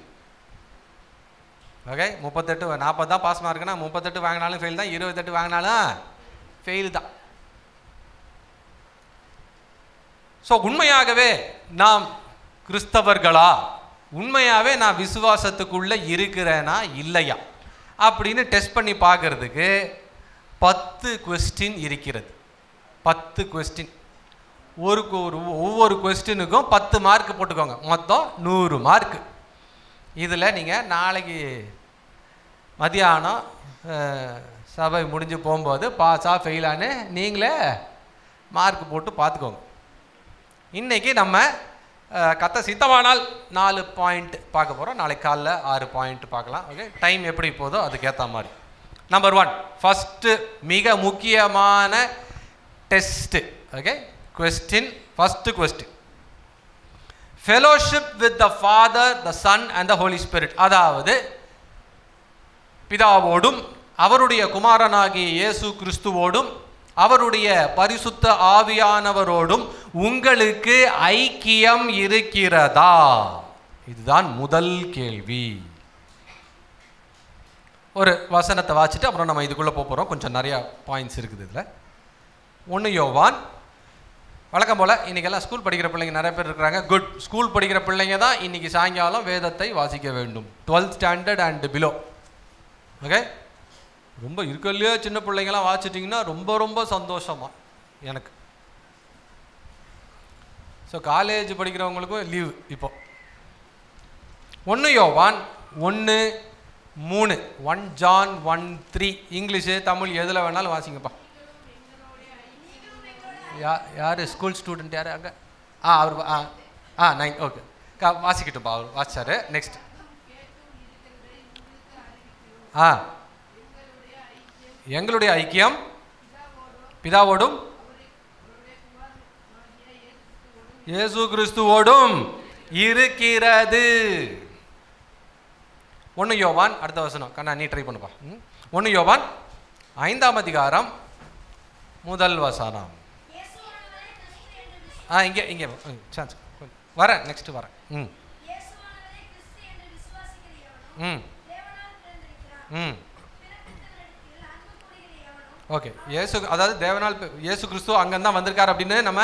ஓகே, 38 40 தான் பாஸ் மார்க்குன்னா 38 வாங்கினாலும் ஃபெயில் தான், 28 வாங்கினாலும் ஃபெயிலு தான். ஸோ உண்மையாகவே நாம் கிறிஸ்தவர்களா, உண்மையாகவே நான் விசுவாசத்துக்குள்ளே இருக்கிறேனா இல்லையா அப்படின்னு டெஸ்ட் பண்ணி பார்க்கறதுக்கு 10 கொஸ்டின் இருக்கிறது. 10 கொஸ்டின். ஒவ்வொரு கொஸ்டினுக்கும் 10 மார்க் போட்டுக்கோங்க. மொத்தம் 100 மார்க். இதில் நீங்கள் நாளைக்கு மதியானம் சபை முடிஞ்சு போகும்போது பாஸா ஃபெயிலான்னு நீங்களே மார்க் போட்டு பார்த்துக்கோங்க. இன்றைக்கி நம்ம கத்த சித்தமானால் 4 பாயிண்ட் பார்க்க போகிறோம். நாளைக்கு காலைல 6 பாயிண்ட் பார்க்கலாம். ஓகே, டைம் எப்படி போதோ அதுக்கேற்ற மாதிரி. நம்பர் 1, ஃபஸ்ட்டு மிக முக்கியமான test. Okay, question. First question, fellowship with the Father, the Son and the Holy Spirit. அதாவது பிதாவோடும் அவருடைய குமாரனாகிய இயேசு கிறிஸ்துவோடும் அவருடைய பரிசுத்த ஆவியானவரோடும் உங்களுக்கு ஐக்கியம் இருக்கிறதா? இதுதான் முதல் கேள்வி. ஒரு வசனத்தை வாசிட்டு அப்புறம் நம்ம இதுக்குள்ளே போகிறோம். கொஞ்சம் நிறையா பாயிண்ட்ஸ் இருக்குது இதில். 1 யோவான். வழக்கம் போல் இன்றைக்கெல்லாம் ஸ்கூல் படிக்கிற பிள்ளைங்க நிறைய பேர் இருக்கிறாங்க. குட். ஸ்கூல் படிக்கிற பிள்ளைங்க தான் இன்றைக்கி சாயங்காலம் வேதத்தை வாசிக்க வேண்டும். 12th standard and below. Okay, ரொம்ப இருக்கலையே சின்ன பிள்ளைங்களாம் வாசிட்டிங்கன்னா ரொம்ப ரொம்ப சந்தோஷமாக எனக்கு. ஸோ காலேஜ் படிக்கிறவங்களுக்கும் லீவ் இப்போ. 1 யோவான் 1:3, 1 ஜான் 1:3. இங்கிலீஷு தமிழ் எதில் வேணாலும் வாசிங்கப்பா. யார் ஸ்கூல் ஸ்டூடெண்ட் யார் அங்கே? அவர் 9. ஓகே, வாசிக்கட்டும்ப்பா. அவர் வாசிச்சாரு. நெக்ஸ்ட். எங்களுடைய ஐக்கியம் பிதாவோடும் இயேசு கிறிஸ்துவோடும் இருக்கிறது. 1 யோவான், அடுத்த வசனம் கண்ணா நீ ட்ரை பண்ணுப்பா. 1 யோவான் 5ஆம் அதிகாரம் 1 வசனம். இங்கே இங்கே சான்ஸ் வரேன். நெக்ஸ்ட் வரேன். ஓகே, அதாவது தேவனால் இயேசு கிறிஸ்து அங்கேதான் வந்திருக்கார் அப்படின்னு நம்ம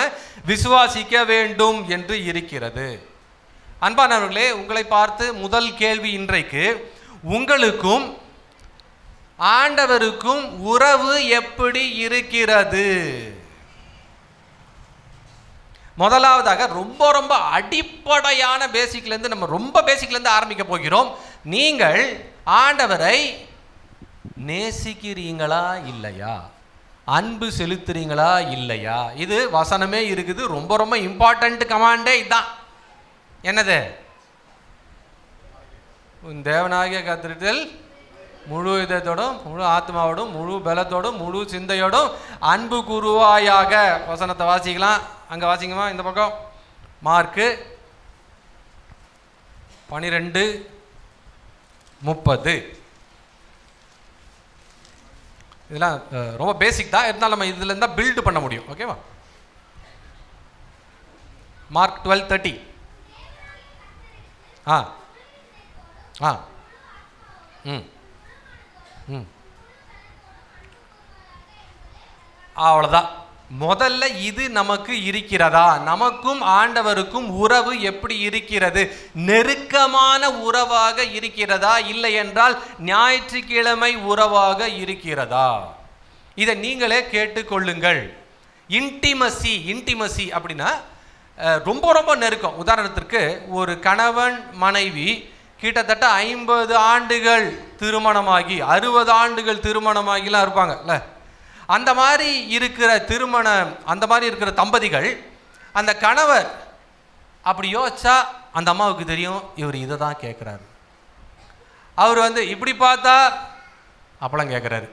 விசுவாசிக்க வேண்டும் என்று இருக்கிறது. அன்பானவர்களே, உங்களை பார்த்து முதல் கேள்வி இன்றைக்கு, உங்களுக்கும் ஆண்டவருக்கும் உறவு எப்படி இருக்கிறது? முதலாவதாக ரொம்ப ரொம்ப அடிப்படையான பேசிக்லேருந்து நம்ம ரொம்ப பேசிக்லேருந்து ஆரம்பிக்க போகிறோம். நீங்கள் ஆண்டவரை நேசிக்கிறீங்களா இல்லையா, அன்பு செலுத்துறீங்களா இல்லையா? இது வசனமே இருக்குது. ரொம்ப ரொம்ப இம்பார்ட்டன்ட் கமாண்டே இதுதான். என்னது? உன் தேவனாகிய கர்த்தரிடத்தில் முழு இதயத்தோடும், முழு ஆத்மாவோடும், முழு பலத்தோடும், முழு சிந்தையோடும் அன்பு கூறுவாயாக. வசனத்தை வாசிக்கலாம். அங்கே வாசிங்கம்மா, இந்த பக்கம் மார்க்கு 12:30. இதெல்லாம் ரொம்ப பேசிக் தான், இருந்தாலும் நம்ம இதுல இருந்தால் பில்டு பண்ண முடியும். ஓகேவா? மார்க் 12:30. அவ்வளோதான். முதல்ல இது நமக்கு இருக்கிறதா? நமக்கும் ஆண்டவருக்கும் உறவு எப்படி இருக்கிறது? நெருக்கமான உறவாக இருக்கிறதா, இல்லை என்றால் ஞாயிற்றுக்கிழமை உறவாக இருக்கிறதா? இதை நீங்களே கேட்டுக்கொள்ளுங்கள். இன்டிமசி அப்படின்னா ரொம்ப ரொம்ப நெருக்கம். உதாரணத்திற்கு ஒரு கணவன் மனைவி கிட்டத்தட்ட 50 ஆண்டுகள் திருமணமாகி 60 ஆண்டுகள் திருமணமாகிலாம் இருப்பாங்கல்ல, அந்த மாதிரி இருக்கிற அந்த மாதிரி இருக்கிற தம்பதிகள், அந்த கணவர் அப்படி யோசிச்சா அந்த அம்மாவுக்கு தெரியும் இவர் இதை தான் கேட்குறாரு. அவர் இப்படி பார்த்தா அப்பெல்லாம் கேட்குறாரு.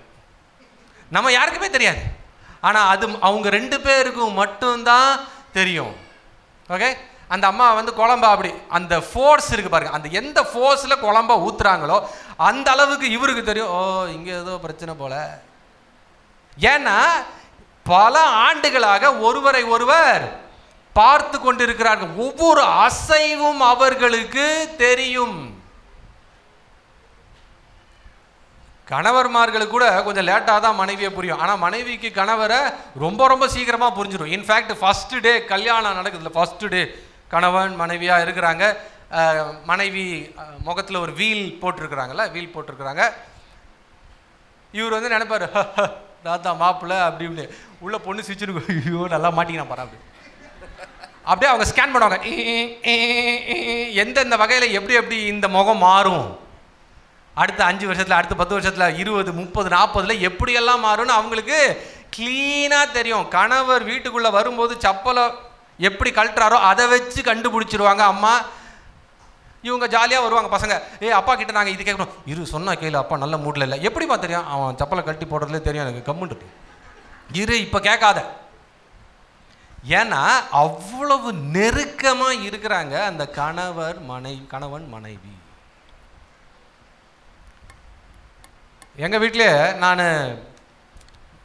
நம்ம யாருக்குமே தெரியாது, ஆனால் அது அவங்க 2 பேருக்கும் மட்டும்தான் தெரியும். ஓகே? அந்த அம்மா குழம்பா அப்படி அந்த ஃபோர்ஸ் இருக்கு பாருங்க, அந்த எந்த ஃபோர்ஸில் குழம்பா ஊத்துறாங்களோ அந்த அளவுக்கு இவருக்கு தெரியும், ஓ இங்கே ஏதோ பிரச்சனை போல. ஏன்னா பல ஆண்டுகளாக ஒருவரை ஒருவர் பார்த்து கொண்டிருக்கிறார்கள். ஒவ்வொரு அசைவும் அவர்களுக்கு தெரியும். கணவர்மார்களுக்கு கூட கொஞ்சம் லேட்டாக தான் மனைவியை புரியும், ஆனால் மனைவிக்கு கணவரை ரொம்ப ரொம்ப சீக்கிரமாக புரிஞ்சிடும். இன்ஃபேக்ட் ஃபஸ்ட்டு டே கல்யாணம் நடக்குதுல, ஃபஸ்ட்டு டே கணவன் மனைவியாக இருக்கிறாங்க. மனைவி முகத்தில் ஒரு வீல் போட்டிருக்கிறாங்க. இவர் நினைப்பார், தாத்தா மாப்பிள்ளை அப்படி இப்படி. உள்ள பொண்ணு சிரிச்சுருக்கு, ஐயோ நல்லா மாட்டிக்கினா பாரு அப்படி. அப்படியே அவங்க ஸ்கேன் பண்ணுவாங்க, எந்தெந்த வகையில் எப்படி எப்படி இந்த முகம் மாறும், அடுத்த 5 வருஷத்தில், அடுத்த 10 வருஷத்தில், 20, 30, 40 எப்படியெல்லாம் மாறும்னு அவங்களுக்கு கிளீனாக தெரியும். கணவர் வீட்டுக்குள்ளே வரும்போது சப்பலை எப்படி கழட்டுறாரோ அதை வச்சு கண்டுபிடிச்சிருவாங்க அம்மா. இவங்க ஜாலியாக வருவாங்க பசங்க, அப்பா கிட்ட நாங்கள் இது கேட்கணும், இரு சொன்னா கேளு, அப்பா நல்ல மூட்டில் இல்லை. எப்படிப்பா தெரியும்? அவன் சப்பலை கழட்டி போடுறதுலே தெரியும் எனக்கு, கம்முன்ட்டு இரு இப்போ கேட்காத. ஏன்னா அவ்வளவு நெருக்கமாக இருக்கிறாங்க அந்த கணவன் மனைவி. எங்கள் வீட்டிலே நான்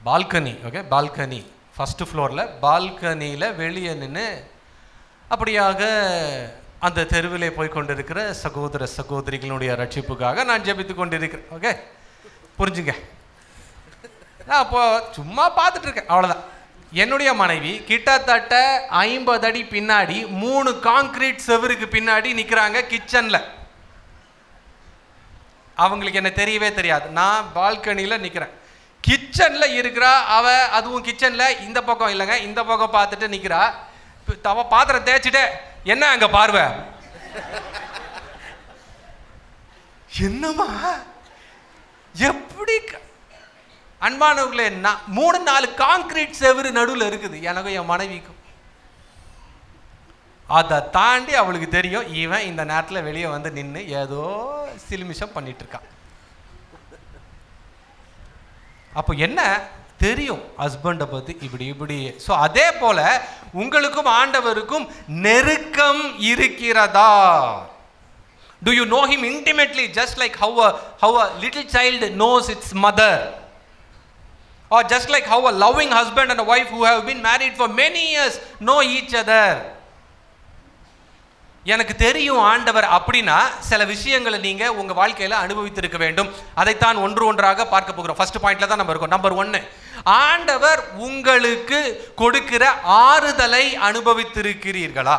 பால்கனி ஃபஸ்ட்டு ஃப்ளோரில் பால்கனியில் வெளியே நின்று அப்படியாக அந்த தெருவிலே போய் கொண்டிருக்கிற சகோதர சகோதரிகளுடைய ரட்சிப்புக்காக நான் ஜெபித்து கொண்டிருக்கிறேன். ஓகே, புரிஞ்சுங்க. நான் அப்போ சும்மா பார்த்துட்டு இருக்கேன், அவ்வளோதான். என்னுடைய மனைவி கிட்டத்தட்ட 50 அடி பின்னாடி 3 கான்கிரீட் செவருக்கு பின்னாடி நிற்கிறாங்க கிச்சனில். அவங்களுக்கு என்ன தெரியவே தெரியாது, நான் பால்கனியில் நிற்கிறேன். கிச்சனில் இருக்கிறா அதுவும் கிச்சனில் இந்த பக்கம் இல்லைங்க, இந்த பக்கம் பார்த்துட்டு நிற்கிறா. பாத்திரம் தேய்ச்சிட்டே, என்ன அங்கே பார்வை, என்னம்மா எப்படி? அன்பானவர்களே, 3-4 கான்கிரீட் செவரு நடுவில் இருக்குது எனக்கும் என் மனைவிக்கும். அதை தாண்டி அவளுக்கு தெரியும் இவன் இந்த நேரத்தில் வெளியே நின்று ஏதோ சிலுமிஷம் பண்ணிட்டு இருக்கான். அப்போ என்ன தெரியும் ஹஸ்பண்டை பற்றி இப்படி. ஸோ அதே போல உங்களுக்கும் ஆண்டவருக்கும் நெருக்கம் இருக்கிறதா? Do you know him intimately, just like how a little child knows its mother, or just like how a loving husband and a wife who have been married for many years know each other? எனக்கு தெரியும் ஆண்டவர் அப்படின்னா சில விஷயங்களை நீங்க உங்க வாழ்க்கையில அனுபவித்திருக்க வேண்டும். அதைத்தான் ஒன்றாக பார்க்க போகிறோம். ஃபர்ஸ்ட் பாயிண்ட்ல தான் நம்ம இருக்கோம். நம்பர் 1, ஆண்டவர் உங்களுக்கு கொடுக்கிற ஆறுதலை அனுபவித்திருக்கிறீர்களா?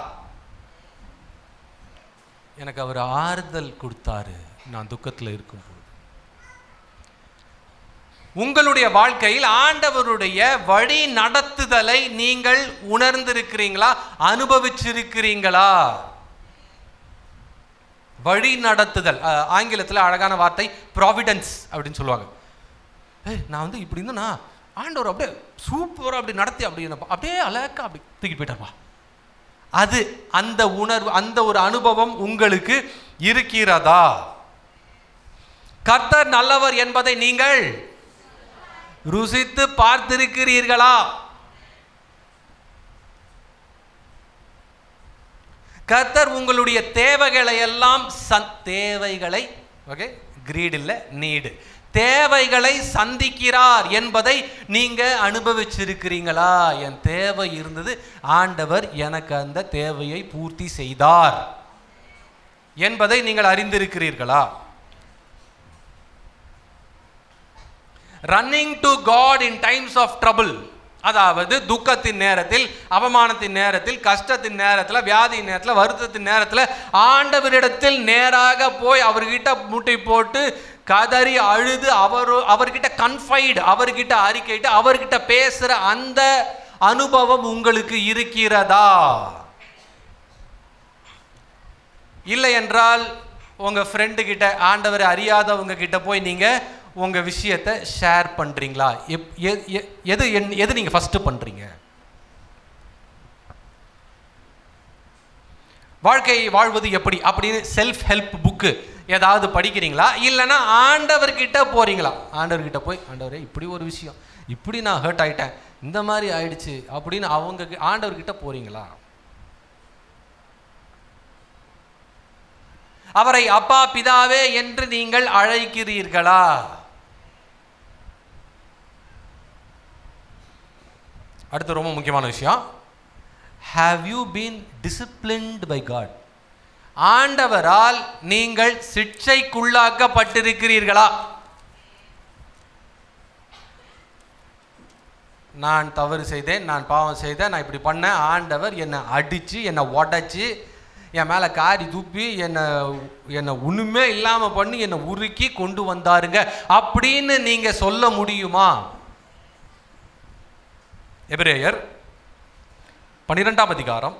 எனக்கு அவர் ஆறுதல் கொடுத்தாரு நான் துக்கத்தில் இருக்கும்போது. உங்களுடைய வாழ்க்கையில் ஆண்டவருடைய வழி நடத்துதலை நீங்கள் உணர்ந்திருக்கிறீங்களா, அனுபவிச்சிருக்கிறீங்களா? வழி நடத்துதல். ஆங்கிலத்தில் அழகான வார்த்தை ப்ராவிடன்ஸ் அப்படின்னு சொல்லுவாங்க. நான் வந்து இப்படி இருந்தேன்னா ஆண்டவர் அப்படியே சூப்பராக அப்படி நடத்தி அப்படியே அழகா அப்படி தூக்கிட்டு போயிட்டாப்பா. அது அந்த உணர்வு, அந்த ஒரு அனுபவம் உங்களுக்கு இருக்கிறதா? கர்த்தர் நல்லவர் என்பதை நீங்கள் ருசித்து பார்த்திருக்கிறீர்களா? கர்த்தர் உங்களுடைய தேவைகளை எல்லாம் தேவைகளை ஓகே கிரீட் இல்லை நீடு, தேவைகளை சந்திக்கிறார் என்பதை நீங்க அனுபவிச்சிருக்கிறீங்களா? என் தேவை இருந்தது, ஆண்டவர் எனக்கு அந்த தேவையை பூர்த்தி செய்தார் என்பதை நீங்கள் அறிந்திருக்கிறீர்களா? Running to God in times of trouble, அதாவது துக்கத்தின் நேரத்தில், அவமானத்தின் நேரத்தில், கஷ்டத்தின் நேரத்தில், வியாதியின் நேரத்தில், வருத்தத்தின் நேரத்தில் ஆண்டவரிடத்தில் நேராக போய் அவர்கிட்ட முட்டி போட்டு கதறி அழுது அவர்கிட்ட கன்ஃபைடு, அவர்கிட்ட அறிக்கையிட்டு அவர்கிட்ட பேசுற அந்த அனுபவம் உங்களுக்கு இருக்கிறதா? இல்லை என்றால் உங்க ஃப்ரெண்டு கிட்ட, ஆண்டவரை அறியாதவங்க கிட்ட போய் நீங்க உங்க விஷயத்தை ஷேர் பண்றீங்களா? எது நீங்க ஃபர்ஸ்ட் பண்றீங்க? வாழ்க்கையை வாழ்வது எப்படி அப்படின்னு செல்ஃப் ஹெல்ப் புக்கு ஏதாவது படிக்கிறீங்களா? இல்லைன்னா ஆண்டவர்கிட்ட போறீங்களா? ஆண்டவர்கிட்ட போய், ஆண்டவரே இப்படி ஒரு விஷயம், இப்படி நான் ஹர்ட் ஆயிட்டேன், இந்த மாதிரி ஆயிடுச்சு அப்படின்னு ஆண்டவர்கிட்ட போறீங்களா? அவரை அப்பா பிதாவே என்று நீங்கள் அழைக்கிறீர்களா? அடுத்து ரொம்ப முக்கியமான விஷயம், have you been disciplined by God? ஆண்டவரால் நீங்கள் சிட்சைக்குள்ளாக்கப்பட்டிருக்கிறீர்களா? நான் தவறு செய்தேன், நான் பாவம் செய்தேன், நான் இப்படி பண்ணேன், ஆண்டவர் என்னை அடிச்சு, என்னை உடைச்சு, என் மேலே காரி துப்பி என்னை ஒண்ணுமே இல்லாமல் பண்ணி என்னை உருக்கி கொண்டு வந்தாருங்க அப்படின்னு நீங்க சொல்ல முடியுமா? எபிரேயர் 12ஆம் அதிகாரம்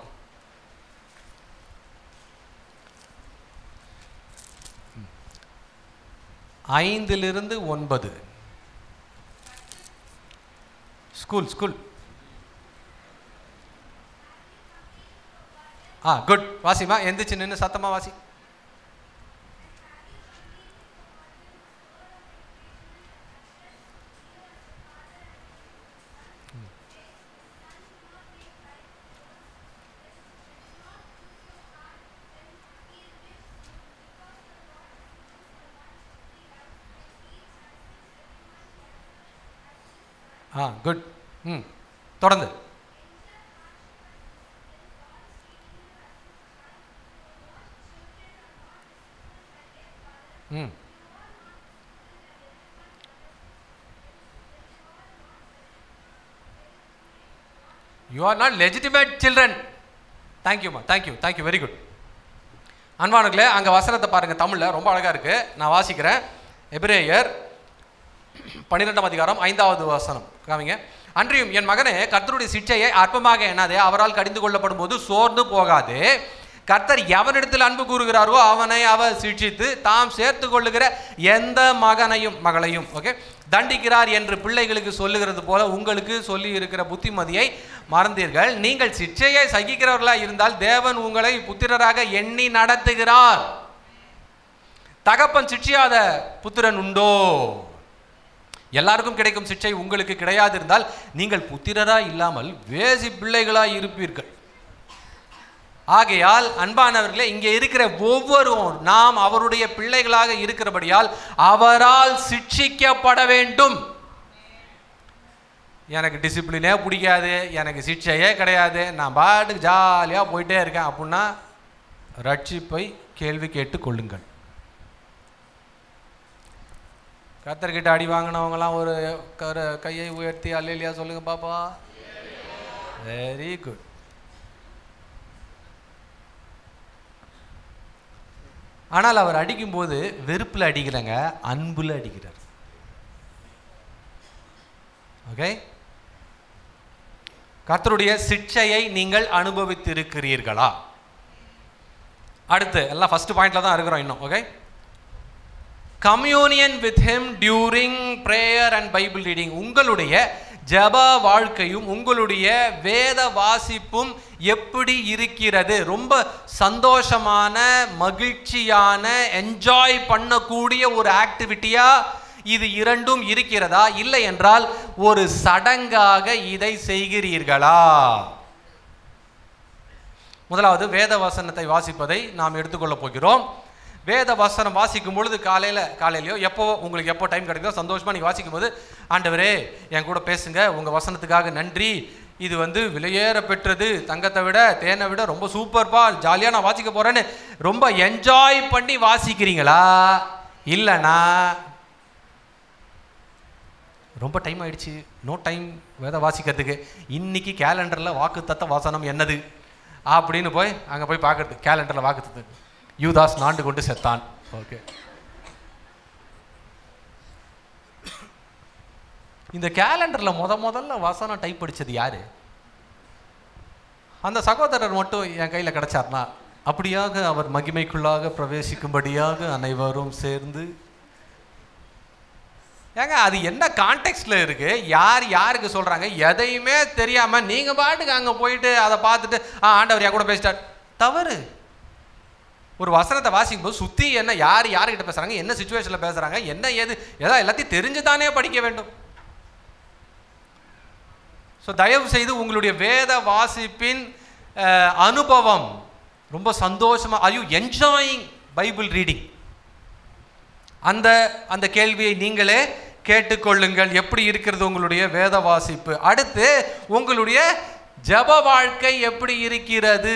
5-9. School good. வாசிமா, எந்திரிச்சு நின்று சத்தமா வாசி. குட். தொடர்ந்து. You are not legitimate children. Thank you, thank you, very good. அன்பானவர்களே, அங்க வசனத்தை பாருங்க, தமிழ்ல ரொம்ப அழகா இருக்கு, நான் வாசிக்கிறேன். எபிரேயர் 12ஆம் அதிகாரம் 5வது வசனம் காமிங்க. அன்றியும் என் மகனே, கர்த்தருடைய சிட்சையை அற்பமாக எண்ணாதே, அவரால் கடிந்து கொள்ளப்படும் போது சோர்ந்து போகாதே. கர்த்தர் எவனிடத்தில் அன்பு கூறுகிறாரோ அவனை அவர் சிட்சித்து தாம் சேர்த்து கொள்ளுகிற எந்த மகளையும் தண்டிக்கிறார் என்று பிள்ளைகளுக்கு சொல்லுகிறது போல உங்களுக்கு சொல்லி இருக்கிற புத்திமதியை மறந்தீர்கள். நீங்கள் சிட்சையை சகிக்கிறவர்களாக இருந்தால் தேவன் உங்களை புத்திரராக எண்ணி நடத்துகிறார். தகப்பன் சிட்சியாத புத்திரன் உண்டோ? எல்லாருக்கும் கிடைக்கும் சிட்சை உங்களுக்கு கிடையாது இருந்தால் நீங்கள் புத்திரராய் இல்லாமல் வேசி பிள்ளைகளாய் இருப்பீர்கள். ஆகையால் அன்பானவர்களே, இங்கே இருக்கிற ஒவ்வொருவரும் நாம் அவருடைய பிள்ளைகளாக இருக்கிறபடியால் அவரால் சிட்சிக்கப்பட வேண்டும். எனக்கு டிசிப்ளினே பிடிக்காது, எனக்கு சிட்சையே கிடையாது, நான் பாட்டுக்கு ஜாலியாக போயிட்டே இருக்கேன் அப்படின்னா ரட்சிப்பை கேள்வி கேட்டு கொள்ளுங்கள். கர்த்தர்கிட்ட அடி வாங்கினவங்களாம் ஒரு கையை உயர்த்தி அல்லேலூயா சொல்லுங்க பாப்பா. Very good. ஆனால் அவர் அடிக்கும்போது வெறுப்பில் அடிக்கலைங்க, அன்புல அடிக்கிறார். ஓகே, கர்த்தருடைய சிட்சையை நீங்கள் அனுபவித்திருக்கிறீர்களா? அடுத்து எல்லாம் ஃபர்ஸ்ட் பாயிண்ட்ல தான் இருக்கிறோம் இன்னும். Okay, communion with him during prayer and Bible reading. உங்களுடைய ஜெப வாழ்க்கையும் உங்களுடைய வேத வாசிப்பும் எப்படி இருக்கிறது? ரொம்ப சந்தோஷமான, மகிழ்ச்சியான, என்ஜாய் பண்ணக்கூடிய ஒரு ஆக்டிவிட்டியா இது இரண்டும் இருக்கிறதா? இல்லை என்றால் ஒரு சடங்காக இதை செய்கிறீர்களா? முதலாவது வேத வசனத்தை வாசிப்பதை நாம் எடுத்துக்கொள்ள போகிறோம். வேத வசனம் வாசிக்கும் பொழுது காலையிலையோ எப்போ உங்களுக்கு எப்போ டைம் கிடைக்குதோ சந்தோஷமாக நீங்கள் வாசிக்கும் போது, ஆண்டவரே என் கூட பேசுங்க, உங்கள் வசனத்துக்காக நன்றி, இது விலையேற பெற்றது, தங்கத்தை விட தேனை விட ரொம்ப சூப்பர்ப்பா, ஜாலியாக நான் வாசிக்க போகிறேன்னு ரொம்ப என்ஜாய் பண்ணி வாசிக்கிறீங்களா? இல்லைனா ரொம்ப டைம் ஆயிடுச்சு, நோ டைம் வேத வாசிக்கிறதுக்கு, இன்னைக்கு கேலண்டரில் வாக்குத்தத்த வாசனம் என்னது அப்படின்னு அங்கே போய் பார்க்கறது, கேலண்டரில் வாக்குத்தத்து யூதாஸ் நாண்டு கொண்டு செத்தான். ஓகே, இந்த கேலண்டரில் முதல்ல வசனம் டைப் படித்தது யாரு? அந்த சகோதரர் மட்டும் என் கையில் கிடைச்சார்னா அப்படியாக அவர் மகிமைக்குள்ளாக பிரவேசிக்கும்படியாக அனைவரும் சேர்ந்து. ஏங்க அது என்ன கான்டெக்ட்ல இருக்கு? யார் யாருக்கு சொல்றாங்க? எதையுமே தெரியாம நீங்க பாட்டுக்கு அங்க போயிட்டு அதை பார்த்துட்டு ஆண்டவர் யா கூட பேசிட்டார். தவறு. ஒரு வசனத்தை வாசிக்கும் போது சுத்தி என்ன, யார் யார்கிட்ட பேசுறாங்க, என்ன சிச்சுவேஷன்ல பேசுறாங்க, என்ன ஏது எல்லாத்தையும் தெரிஞ்சுதானே படிக்க வேண்டும். ஸோ தயவு செய்து உங்களுடைய வேத வாசிப்பின் அனுபவம் ரொம்ப சந்தோஷமா, are you enjoying Bible reading? அந்த கேள்வியை நீங்களே கேட்டுக்கொள்ளுங்கள். எப்படி இருக்கிறது உங்களுடைய வேத வாசிப்பு? அடுத்து உங்களுடைய ஜெப வாழ்க்கை எப்படி இருக்கிறது?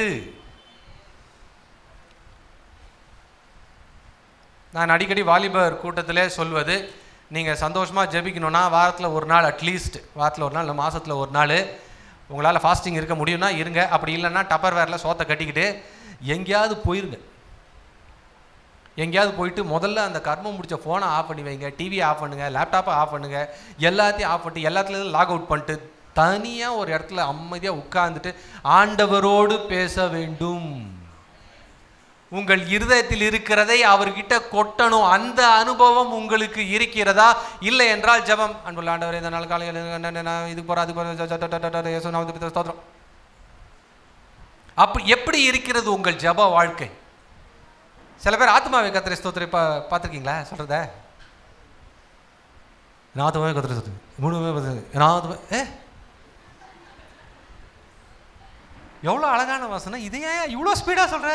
நான் அடிக்கடி வாலிபர் கூட்டத்திலே சொல்வது, நீங்கள் சந்தோஷமாக ஜெபிக்கணும்னா வாரத்தில் ஒரு நாள், அட்லீஸ்ட் வாரத்தில் ஒரு நாள் இல்லை மாதத்தில் ஒரு நாள் உங்களால் ஃபாஸ்டிங் இருக்க முடியும்னா இருங்க. அப்படி இல்லைன்னா டப்பர் வேரில் சோத்தை கட்டிக்கிட்டு எங்கேயாவது போயிருங்க. எங்கேயாவது போயிட்டு முதல்ல அந்த கர்மம் முடிச்ச ஃபோனை ஆஃப் பண்ணி வைங்க, டிவியை ஆஃப் பண்ணுங்கள், லேப்டாப்பை ஆஃப் பண்ணுங்கள், எல்லாத்தையும் ஆஃப் பண்ணிட்டு எல்லாத்துலேயும் லாக் அவுட் பண்ணிட்டு தனியாக ஒரு இடத்துல அமைதியாக உட்கார்ந்துட்டு ஆண்டவரோடு பேச வேண்டும். உங்கள் இருதயத்தில் இருக்கிறதை அவர்கிட்ட கொட்டணும். அந்த அனுபவம் உங்களுக்கு இருக்கிறதா? இல்லை என்றால் ஜெபம், அன்புள்ள ஆண்டவரே இந்த நாள் காலையில் இதுக்கு போகிறேன் அதுக்கு போகிறேன். அப்படி எப்படி இருக்கிறது உங்கள் ஜெப வாழ்க்கை? சில பேர் ஆத்மாவை கத்திரை ஸ்தோத்திரை பார்த்துருக்கீங்களா? சொல்கிறத ஆத்மாவே கத்திரை ஸ்தோத்திரம் எவ்வளோ அழகான வாசனை. இது ஏன் இவ்வளோ ஸ்பீடாக சொல்கிற?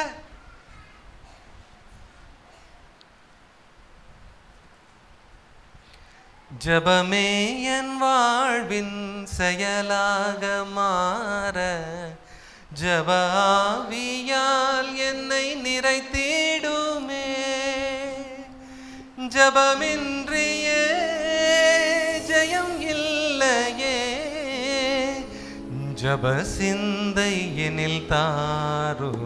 ஜெபமே என் வாழ்வின் செயலாக மாற, ஜெப ஆவியால் என்னை நிறைத்திடுமே. ஜெபமின்றியே ஜெயம் இல்லையே, ஜெப சிந்தை எனில் தாருமே.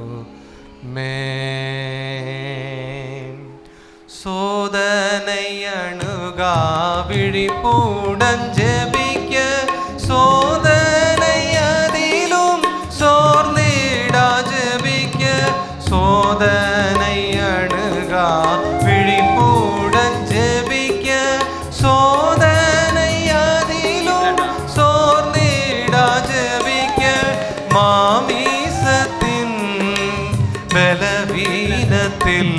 சோதனை அணுகா விழிப்புடன் ஜெபிக்க, சோதனை அதிலும் சோர்ந்திடா ஜெபிக்க. சோதனை அணுகா விழிப்புடன் ஜெபிக்க, சோதனை அதிலும் சோர்ந்திடா ஜெபிக்க. மாமிசத்தின் பலவீனத்தில்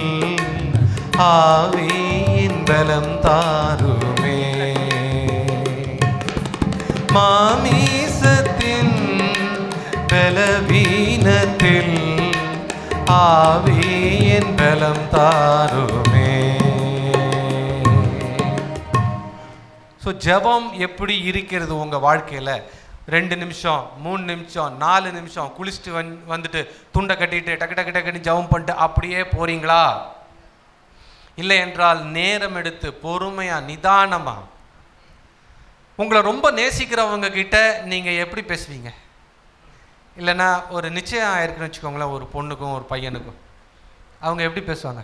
ஆவியின் பலம் தாருமே. மாமிசத்தின் பலவீனத்தில் ஆவியின் பலம் தாருமே. ஸோ ஜெபம் எப்படி இருக்கிறது உங்க வாழ்க்கையில? 2 நிமிஷம் 3 நிமிஷம் 4 நிமிஷம் குளிச்சுட்டு வந்துட்டு துண்டை கட்டிட்டு டக்கு டக்கு டக்குன்னு ஜெபம் பண்ணிட்டு அப்படியே போறீங்களா? இல்லை என்றால் நேரம் எடுத்து பொறுமையா நிதானமா, உங்களை ரொம்ப நேசிக்கிறவங்க கிட்ட நீங்க எப்படி பேசுவீங்க? இல்லைன்னா ஒரு நிச்சயம் ஆயிருக்குன்னு வச்சுக்கோங்களேன், ஒரு பொண்ணுக்கும் ஒரு பையனுக்கும், அவங்க எப்படி பேசுவாங்க?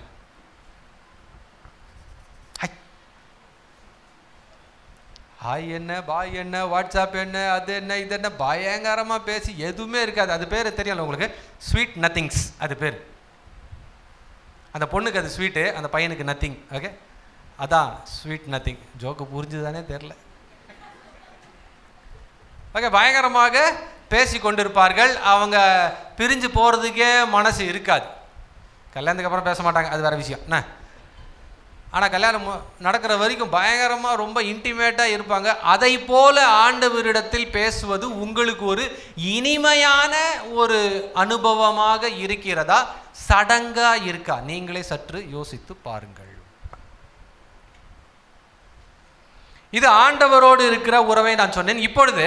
ஹாய் என்ன, பாய் என்ன, வாட்ஸ்அப் என்ன, அது என்ன, இது என்ன, பயங்கரமா பேசி எதுவுமே இருக்காது. அது பேர் தெரியல உங்களுக்கு, ஸ்வீட் நத்திங்ஸ் அது பேர். அந்த பொண்ணுக்கு அது ஸ்வீட்டு, அந்த பையனுக்கு நத்திங். ஓகே, அதான் ஸ்வீட் நத்திங். ஜோக்கு புரிஞ்சுதானே தெரில. ஓகே, பயங்கரமாக பேசி கொண்டிருப்பார்கள். அவங்க பிரிஞ்சு போகிறதுக்கே மனசு இருக்காது. கல்யாணத்துக்கு அப்புறம் பேச மாட்டாங்க, அது வேறு விஷயம் என்ன. ஆனால் கல்யாணம் நடக்கிற வரைக்கும் பயங்கரமாக ரொம்ப இன்டிமேட்டாக இருப்பாங்க. அதை போல ஆண்டவரிடத்தில் பேசுவது உங்களுக்கு ஒரு இனிமையான ஒரு அனுபவமாக இருக்கிறதா, சடங்காக இருக்கா? நீங்களே சற்று யோசித்து பாருங்கள். இது ஆண்டவரோடு இருக்கிற உறவை நான் சொன்னேன். இப்பொழுது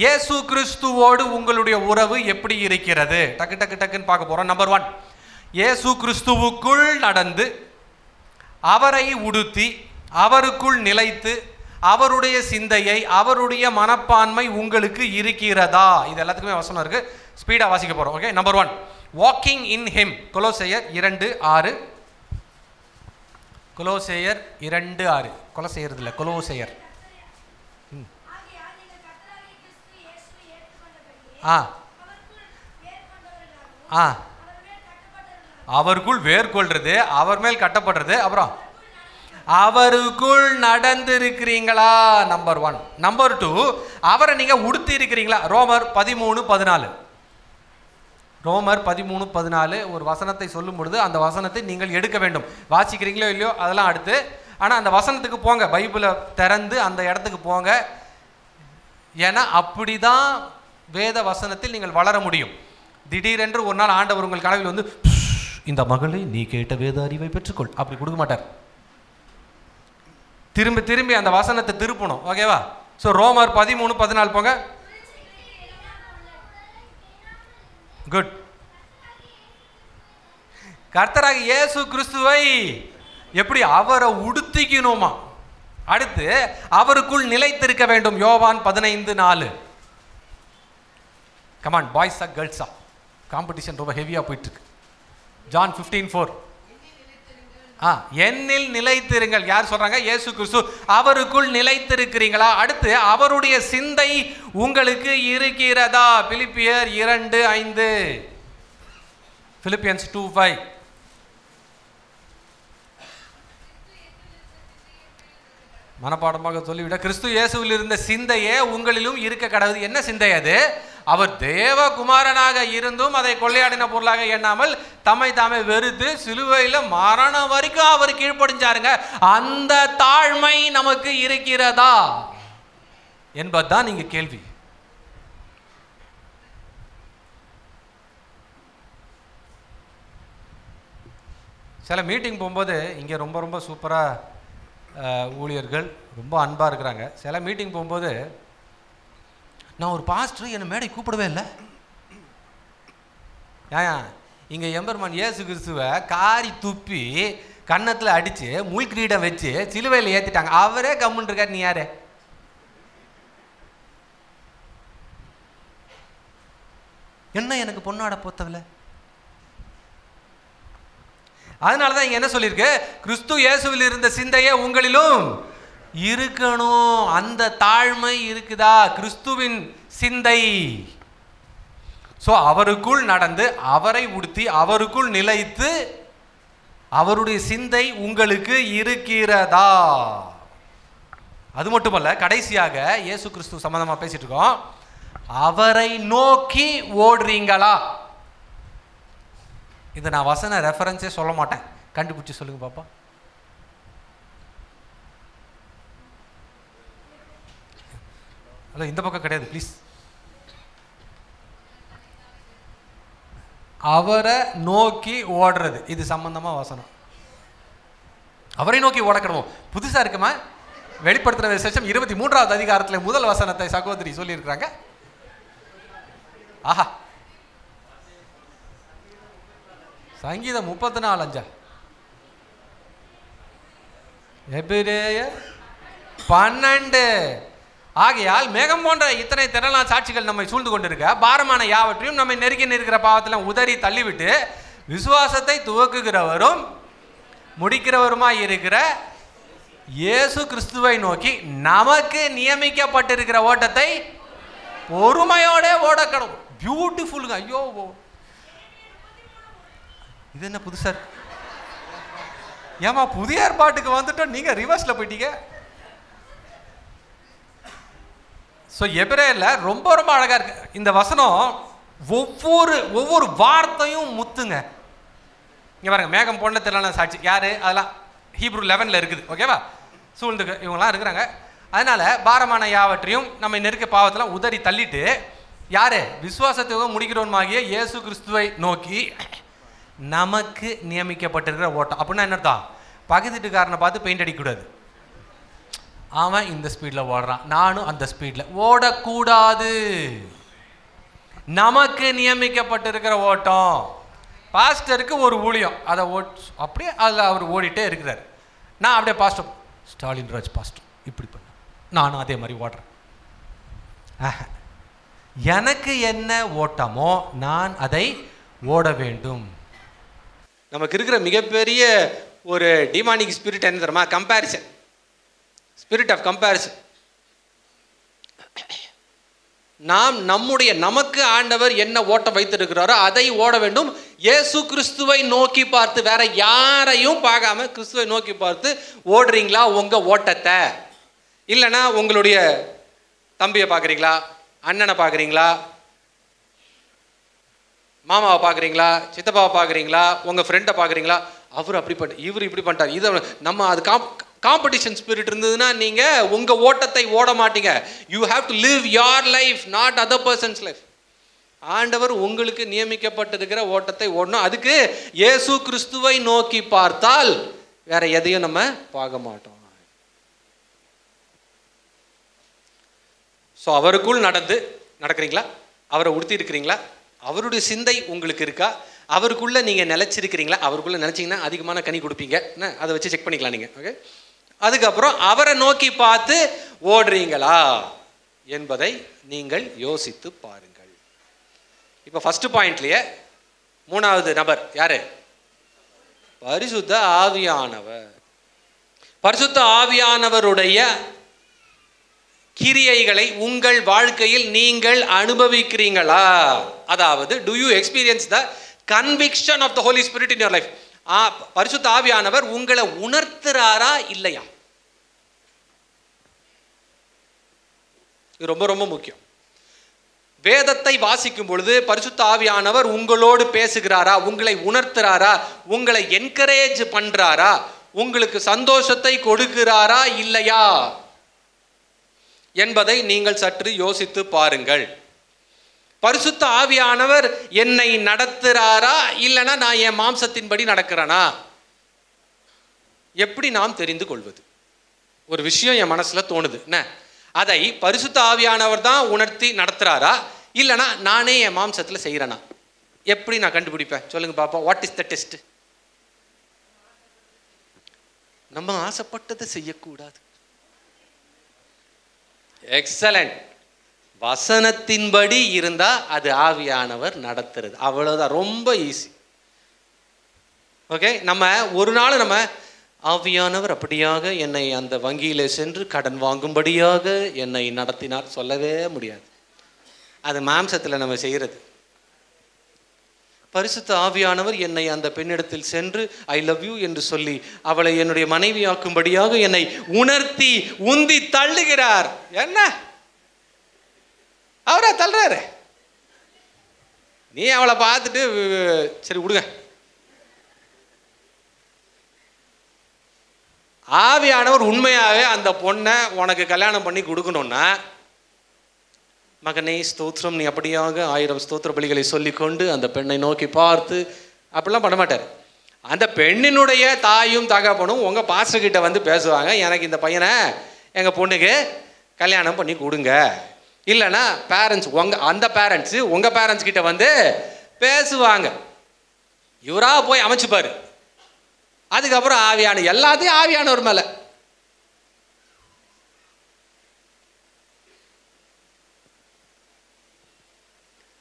இயேசு கிறிஸ்துவோடு உங்களுடைய உறவு எப்படி இருக்கிறது? டக்கு டக்கு டக்குன்னு பார்க்க போகிறோம். நம்பர் 1, இயேசு கிறிஸ்துவுக்குள் நடந்து, அவரை உடுத்தி, அவருக்குள் நிலைத்து, அவருடைய சிந்தையை, அவருடைய மனப்பான்மை உங்களுக்கு இருக்கிறதா? இது எல்லாத்துக்குமே வசனம் இருக்குது, ஸ்பீடாக வாசிக்க போகிறோம். Okay, number 1, walking in him. கொலோசையர் 2:6. கொலோசையர் 2:6. கொலோசையர் இல்லை, கொலோசையர். அவருக்குள் வேர்கொள்றது, அவர் மேல் கட்டப்படுறது. அப்புறம் அவருக்குள் நடந்து இருக்கிறீங்களா? நம்பர் 1. நம்பர் 2, அவரை நீங்க உடுத்தி இருக்கிறீங்களா? ரோமர் 13:14. ரோமர் 13:14 ஒரு வசனத்தை சொல்லும் பொழுது அந்த வசனத்தை நீங்கள் எடுக்க வேண்டும். வாசிக்கிறீங்களோ இல்லையோ அதெல்லாம் அடுத்து. ஆனால் அந்த வசனத்துக்கு போங்க, பைபிளை திறந்து அந்த இடத்துக்கு போங்க. ஏன்னா அப்படி தான் வேத வசனத்தில் நீங்கள் வளர முடியும். திடீரென்று ஒரு நாள் ஆண்டவர் உங்கள் கனவில் வந்து, இந்த மகளை நீ கேட்ட வேத அறிவை பெற்றுக்கொள், அப்படி கொடுக்க மாட்டார். திரும்பி திரும்பி அந்த வசனத்தை திருப்பணும். ஓகேவா? ஸோ ரோமர் 13:14 போங்க. குட். கர்த்தராகிய இயேசு கிறிஸ்துவை எப்படி அவரை உடுத்திக்கணுமா? அடுத்து அவருக்குள் நிலைத்திருக்க வேண்டும். யோவான் 15:4. கமான் பாய்ஸா கேர்ள்ஸா? காம்படிஷன் ரொம்ப ஹெவியாக போயிட்டு இருக்கு. ஜான் 15:4. என்னில் நிலைத்திருங்கள். யார் சொல்றாங்க? இயேசு கிறிஸ்து. அவருக்குள் நிலைத்திருக்கிறீங்களா? அடுத்து அவருடைய சிந்தை உங்களுக்கு இருக்கிறதா? பிலிப்பியர் 2:5. பிலிப்பியன்ஸ் 2:5. மனப்பாடமாக சொல்லிவிட, கிறிஸ்து இயேசுவில் இருந்த சிந்தையே உங்களிலும் இருக்க கடவுது. என்ன சிந்தை அது? அவர் தேவகுமாரனாக இருந்தும் அதை கொள்ளையாடின பொருளாக எண்ணாமல் தம்மை தாமே வெறுத்து சிலுவையில் மரணம் வரைக்கும் அவர் கீழ்ப்படிஞ்சாருங்க. அந்த தாழ்மை நமக்கு இருக்கிறதா என்பதுதான் நீங்க கேள்வி. சில மீட்டிங் போகும்போது இங்கே ரொம்ப ரொம்ப சூப்பராக ஊழியர்கள் ரொம்ப அன்பாக இருக்கிறாங்க. சில மீட்டிங் போகும்போது நான் ஒரு பாஸ்டர் என்னை மேடை கூப்பிடவே இல்லை. ஏன் இங்கே எம்பெருமான் இயேசு கிறிஸ்துவை காரி துப்பி கன்னத்தில் அடித்து முள் கிரீடம் வச்சு சிலுவையில் ஏற்றிட்டாங்க. அவரே கம்முன்னு இருக்கார். நீ யாரு? என்ன எனக்கு பொண்ணாட போத்தவில்லை? அதனால தான் இங்கே என்ன சொல்லியிருக்கு? கிறிஸ்து இயேசுவில் இருந்த சிந்தையே உங்களிலும் இருக்கணும். அந்த தாழ்மை இருக்குதா? கிறிஸ்துவின் சிந்தை. ஸோ அவருக்குள் நடந்து, அவரை உடுத்தி, அவருக்குள் நிலைத்து, அவருடைய சிந்தை உங்களுக்கு இருக்கிறதா? அது மட்டுமல்ல, கடைசியாக இயேசு கிறிஸ்து சம்பந்தமாக பேசிட்டு இருக்கோம். அவரை நோக்கி ஓடுறீங்களா? இதை நான் வசன ரெஃபரன்ஸே சொல்ல மாட்டேன், கண்டுபிடிச்சி சொல்லுங்க பாப்பா. ஹலோ, இந்த பக்கம் கிடையாது ப்ளீஸ். அவரை நோக்கி ஓடுறது, இது சம்பந்தமா வசனம். அவரை நோக்கி ஓடக்கணும். புதுசா இருக்குமா? வெளிப்படுத்தின விசேஷம் 23வது அதிகாரத்தில் முதல் வசனத்தை சகோதரி சொல்லி இருக்கிறாங்க. ஆஹா, சங்கீதம் 34:5. எபிரேயர் 12. ஆகையால் மேகம் போன்ற இத்தனை திரளான சாட்சிகள் நம்மை சூழ்ந்து கொண்டிருக்க, பாரமான யாவற்றையும் நம்மை நெருங்கி நிற்கிற பாவத்தில் உதறி தள்ளிவிட்டு விசுவாசத்தை துவக்குகிறவரும் முடிக்கிறவருமாய் இருக்கிற இயேசு கிறிஸ்துவை நோக்கி நமக்கு நியமிக்கப்பட்டிருக்கிற ஓட்டத்தை பொறுமையோட ஓடக்கணும். பியூட்டிஃபுல்லுங்க. ஐயோ, இது என்ன புதுசா? ஏமா புதிய ஏற்பாட்டுக்கு வந்துட்டோம், நீங்க ரிவர்ஸ்ல போயிட்டீங்க. ஸோ எபிரேயர்ல ரொம்ப ரொம்ப அழகா இருக்கு இந்த வசனம். ஒவ்வொரு வார்த்தையும் முத்துங்க. இங்க பாருங்க, மேகம் பொண்ண தெரியல சாட்சி யாரு, அதெல்லாம் ஹீப்ரூ 11ல் இருக்குது. ஓகேவா? சூழ்ந்து இவங்கெல்லாம் இருக்கிறாங்க. அதனால பாரமான யாவற்றையும் நம்ம நெருக்க பாவத்தெல்லாம் உதறி தள்ளிட்டு யாரு, விசுவாசத்தை முடிக்கிறவனுமாகிய இயேசு கிறிஸ்துவை நோக்கி நமக்கு நியமிக்கப்பட்டிருக்கிற ஓட்டம். அப்படின்னா என்னதான், பக்கத்துக்காரனை பார்த்து பெயிண்ட் அடிக்கக்கூடாது. அவன் இந்த ஸ்பீடில் ஓடுறான், நானும் அந்த ஸ்பீடில் ஓடக்கூடாது. நமக்கு நியமிக்கப்பட்டிருக்கிற ஓட்டம். பாஸ்டருக்கு ஒரு ஊழியம், அதை அப்படியே அதில் அவர் ஓடிட்டே இருக்கிறார். நான் அப்படியே பாஸ்டர் ஸ்டாலின் ராஜ் பாஸ்டர் இப்படி பண்ண, நானும் அதே மாதிரி ஓடுறேன். எனக்கு என்ன ஓட்டமோ நான் அதை ஓட வேண்டும். நமக்கு இருக்கிற மிகப்பெரிய ஒரு டிமானிக் ஸ்பிரிட் என்ன தெரியுமா? Comparison, spirit of comparison. நாம் நமக்கு ஆண்டவர் என்ன ஓட்டம் வைத்திருக்கிறாரோ அதை ஓட வேண்டும். இயேசு கிறிஸ்துவை நோக்கி பார்த்து, வேற யாரையும் பார்க்காம கிறிஸ்துவை நோக்கி பார்த்து ஓடுறீங்களா உங்க ஓட்டத்தை? இல்லைன்னா உங்களுடைய தம்பியை பார்க்குறீங்களா, அண்ணனை பார்க்குறீங்களா, மாமாவை பார்க்குறீங்களா, சித்தப்பாவை பார்க்குறீங்களா, உங்கள் ஃப்ரெண்டை பார்க்குறீங்களா, அவர் அப்படி இவர் இப்படி பண்ணிட்டார், இதை நம்ம அது காம்படிஷன் ஸ்பிரிட் இருந்ததுன்னா நீங்கள் உங்கள் ஓட்டத்தை ஓட மாட்டீங்க. You have to live your life, not other persons life. ஆண்டவர் உங்களுக்கு நியமிக்கப்பட்டிருக்கிற ஓட்டத்தை ஓடணும். அதுக்கு இயேசு கிறிஸ்துவை நோக்கி பார்த்தால் வேற எதையும் நம்ம பார்க்க மாட்டோம். ஸோ அவருக்குள் நடக்கிறீங்களா, அவரை உடுத்தி இருக்கிறீங்களா, அவருடைய சிந்தை உங்களுக்கு இருக்கா, அவருக்குள்ளே நீங்கள் நிலச்சிருக்கிறீங்களா? அவருக்குள்ளே நினச்சிங்கன்னா அதிகமான கனி கொடுப்பீங்க, அதை வச்சு செக் பண்ணிக்கலாம் நீங்கள். ஓகே, அதுக்கப்புறம் அவரை நோக்கி பார்த்து ஓடுறீங்களா என்பதை நீங்கள் யோசித்து பாருங்கள். இப்போ ஃபர்ஸ்ட் பாயிண்ட்லேயே மூணாவது நபர் யாரு? பரிசுத்த ஆவியானவர். பரிசுத்த ஆவியானவருடைய கிரியைகளை உங்கள் வாழ்க்கையில் நீங்கள் அனுபவிக்கிறீங்களா? அதாவது do you experience the conviction of the Holy Spirit in your life? பரிசுத்த ஆவியானவர் உங்களை உணர்த்துறாரா இல்லையா? இது ரொம்ப ரொம்ப முக்கியம். வேதத்தை வாசிக்கும் பொழுது பரிசுத்த ஆவியானவர் உங்களோடு பேசுகிறாரா, உங்களை உணர்த்துறாரா, உங்களை என்கரேஜ் பண்றாரா, உங்களுக்கு சந்தோஷத்தை கொடுக்கிறாரா இல்லையா என்பதை நீங்கள் சற்று யோசித்து பாருங்கள். பரிசுத்த ஆவியானவர் என்னை நடத்துறாரா இல்லைனா நான் என் மாம்சத்தின்படி நடக்கிறேனா? எப்படி நாம் தெரிந்து கொள்வது? ஒரு விஷயம் என் மனசுல தோணுது, என்ன அதை பரிசுத்த ஆவியானவர் தான் உணர்த்தி நடத்துறாரா இல்லைனா நானே என் மாம்சத்தில் செய்கிறேனா? எப்படி நான் கண்டுபிடிப்பேன் சொல்லுங்க பாப்போம். What is the test? நம்ம ஆசைப்பட்டதை செய்யக்கூடாது. எக்ஸலண்ட். வசனத்தின்படி இருந்தா அது ஆவியானவர் நடத்துறது, அவ்வளவுதான். ரொம்ப ஈஸி. ஓகே, நம்ம ஒரு நாள் நம்ம ஆவியானவர் அப்படியாக என்னை அந்த வங்கியில சென்று கடன் வாங்கும்படியாக என்னை நடத்தினார் சொல்லவே முடியாது. அது மாம்சத்தில் நம்ம செய்கிறது. பரிசுத்த ஆவியானவர் என்னை அந்த பெண்ணிடத்தில் சென்று ஐ லவ் யூ என்று சொல்லி அவளை என்னுடைய மனைவியாக்கும்படியாக என்னை உணர்த்தி உந்தி தள்ளுகிறார். என்ன அவரா தள்ளுறாரு? நீ அவளை பார்த்துட்டு சரி விடுங்க. ஆவியானவர் உண்மையாவே அந்த பொண்ணை உனக்கு கல்யாணம் பண்ணி கொடுக்கணும்னா, மகனே ஸ்தோத்திரம், நீ அப்படியாக 1000 ஸ்தோத்திர பலிகளை சொல்லிக்கொண்டு அந்த பெண்ணை நோக்கி பார்த்து அப்படிலாம் பண்ண மாட்டார். அந்த பெண்ணினுடைய தாயும் தகப்பனும் உங்கள் பாஸ்டர் கிட்ட வந்து பேசுவாங்க, எனக்கு இந்த பையனை எங்கள் பொண்ணுக்கு கல்யாணம் பண்ணி கொடுங்க. இல்லைன்னா பேரண்ட்ஸ் அந்த பேரண்ட்ஸு உங்கள் பேரண்ட்ஸ் கிட்ட வந்து பேசுவாங்க. இவரா போய் அமைச்சுப்பார். அதுக்கப்புறம் எல்லாத்தையும் ஆவியானவர் மேலே.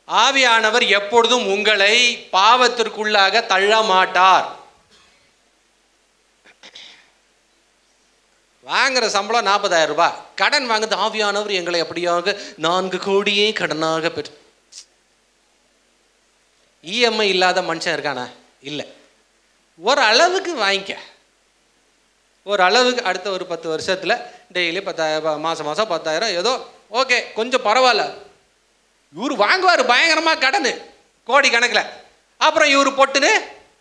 ஆவியானவர் எப்பொழுதும் உங்களை பாவத்திற்குள்ளாக தள்ள மாட்டார். வாங்குற சம்பளம் 40,000 ரூபாய், கடன் வாங்குது ஆவியானவர் எங்களை அப்படியாக 4 கோடியே கடனாக பெற்று. இஎம்ஐ இல்லாத மனுஷன் இருக்கானா? இல்லை. ஒரு அளவுக்கு வாங்கிக்க, ஒரு அளவுக்கு அடுத்த ஒரு 10 வருஷத்தில் டெய்லி 10,000, மாதம் 10,000 ஏதோ ஓகே, கொஞ்சம் பரவாயில்ல. இவர் வாங்குவார் பயங்கரமாக கடன், கோடி கணக்கில். அப்புறம் இவர் பொட்டுன்னு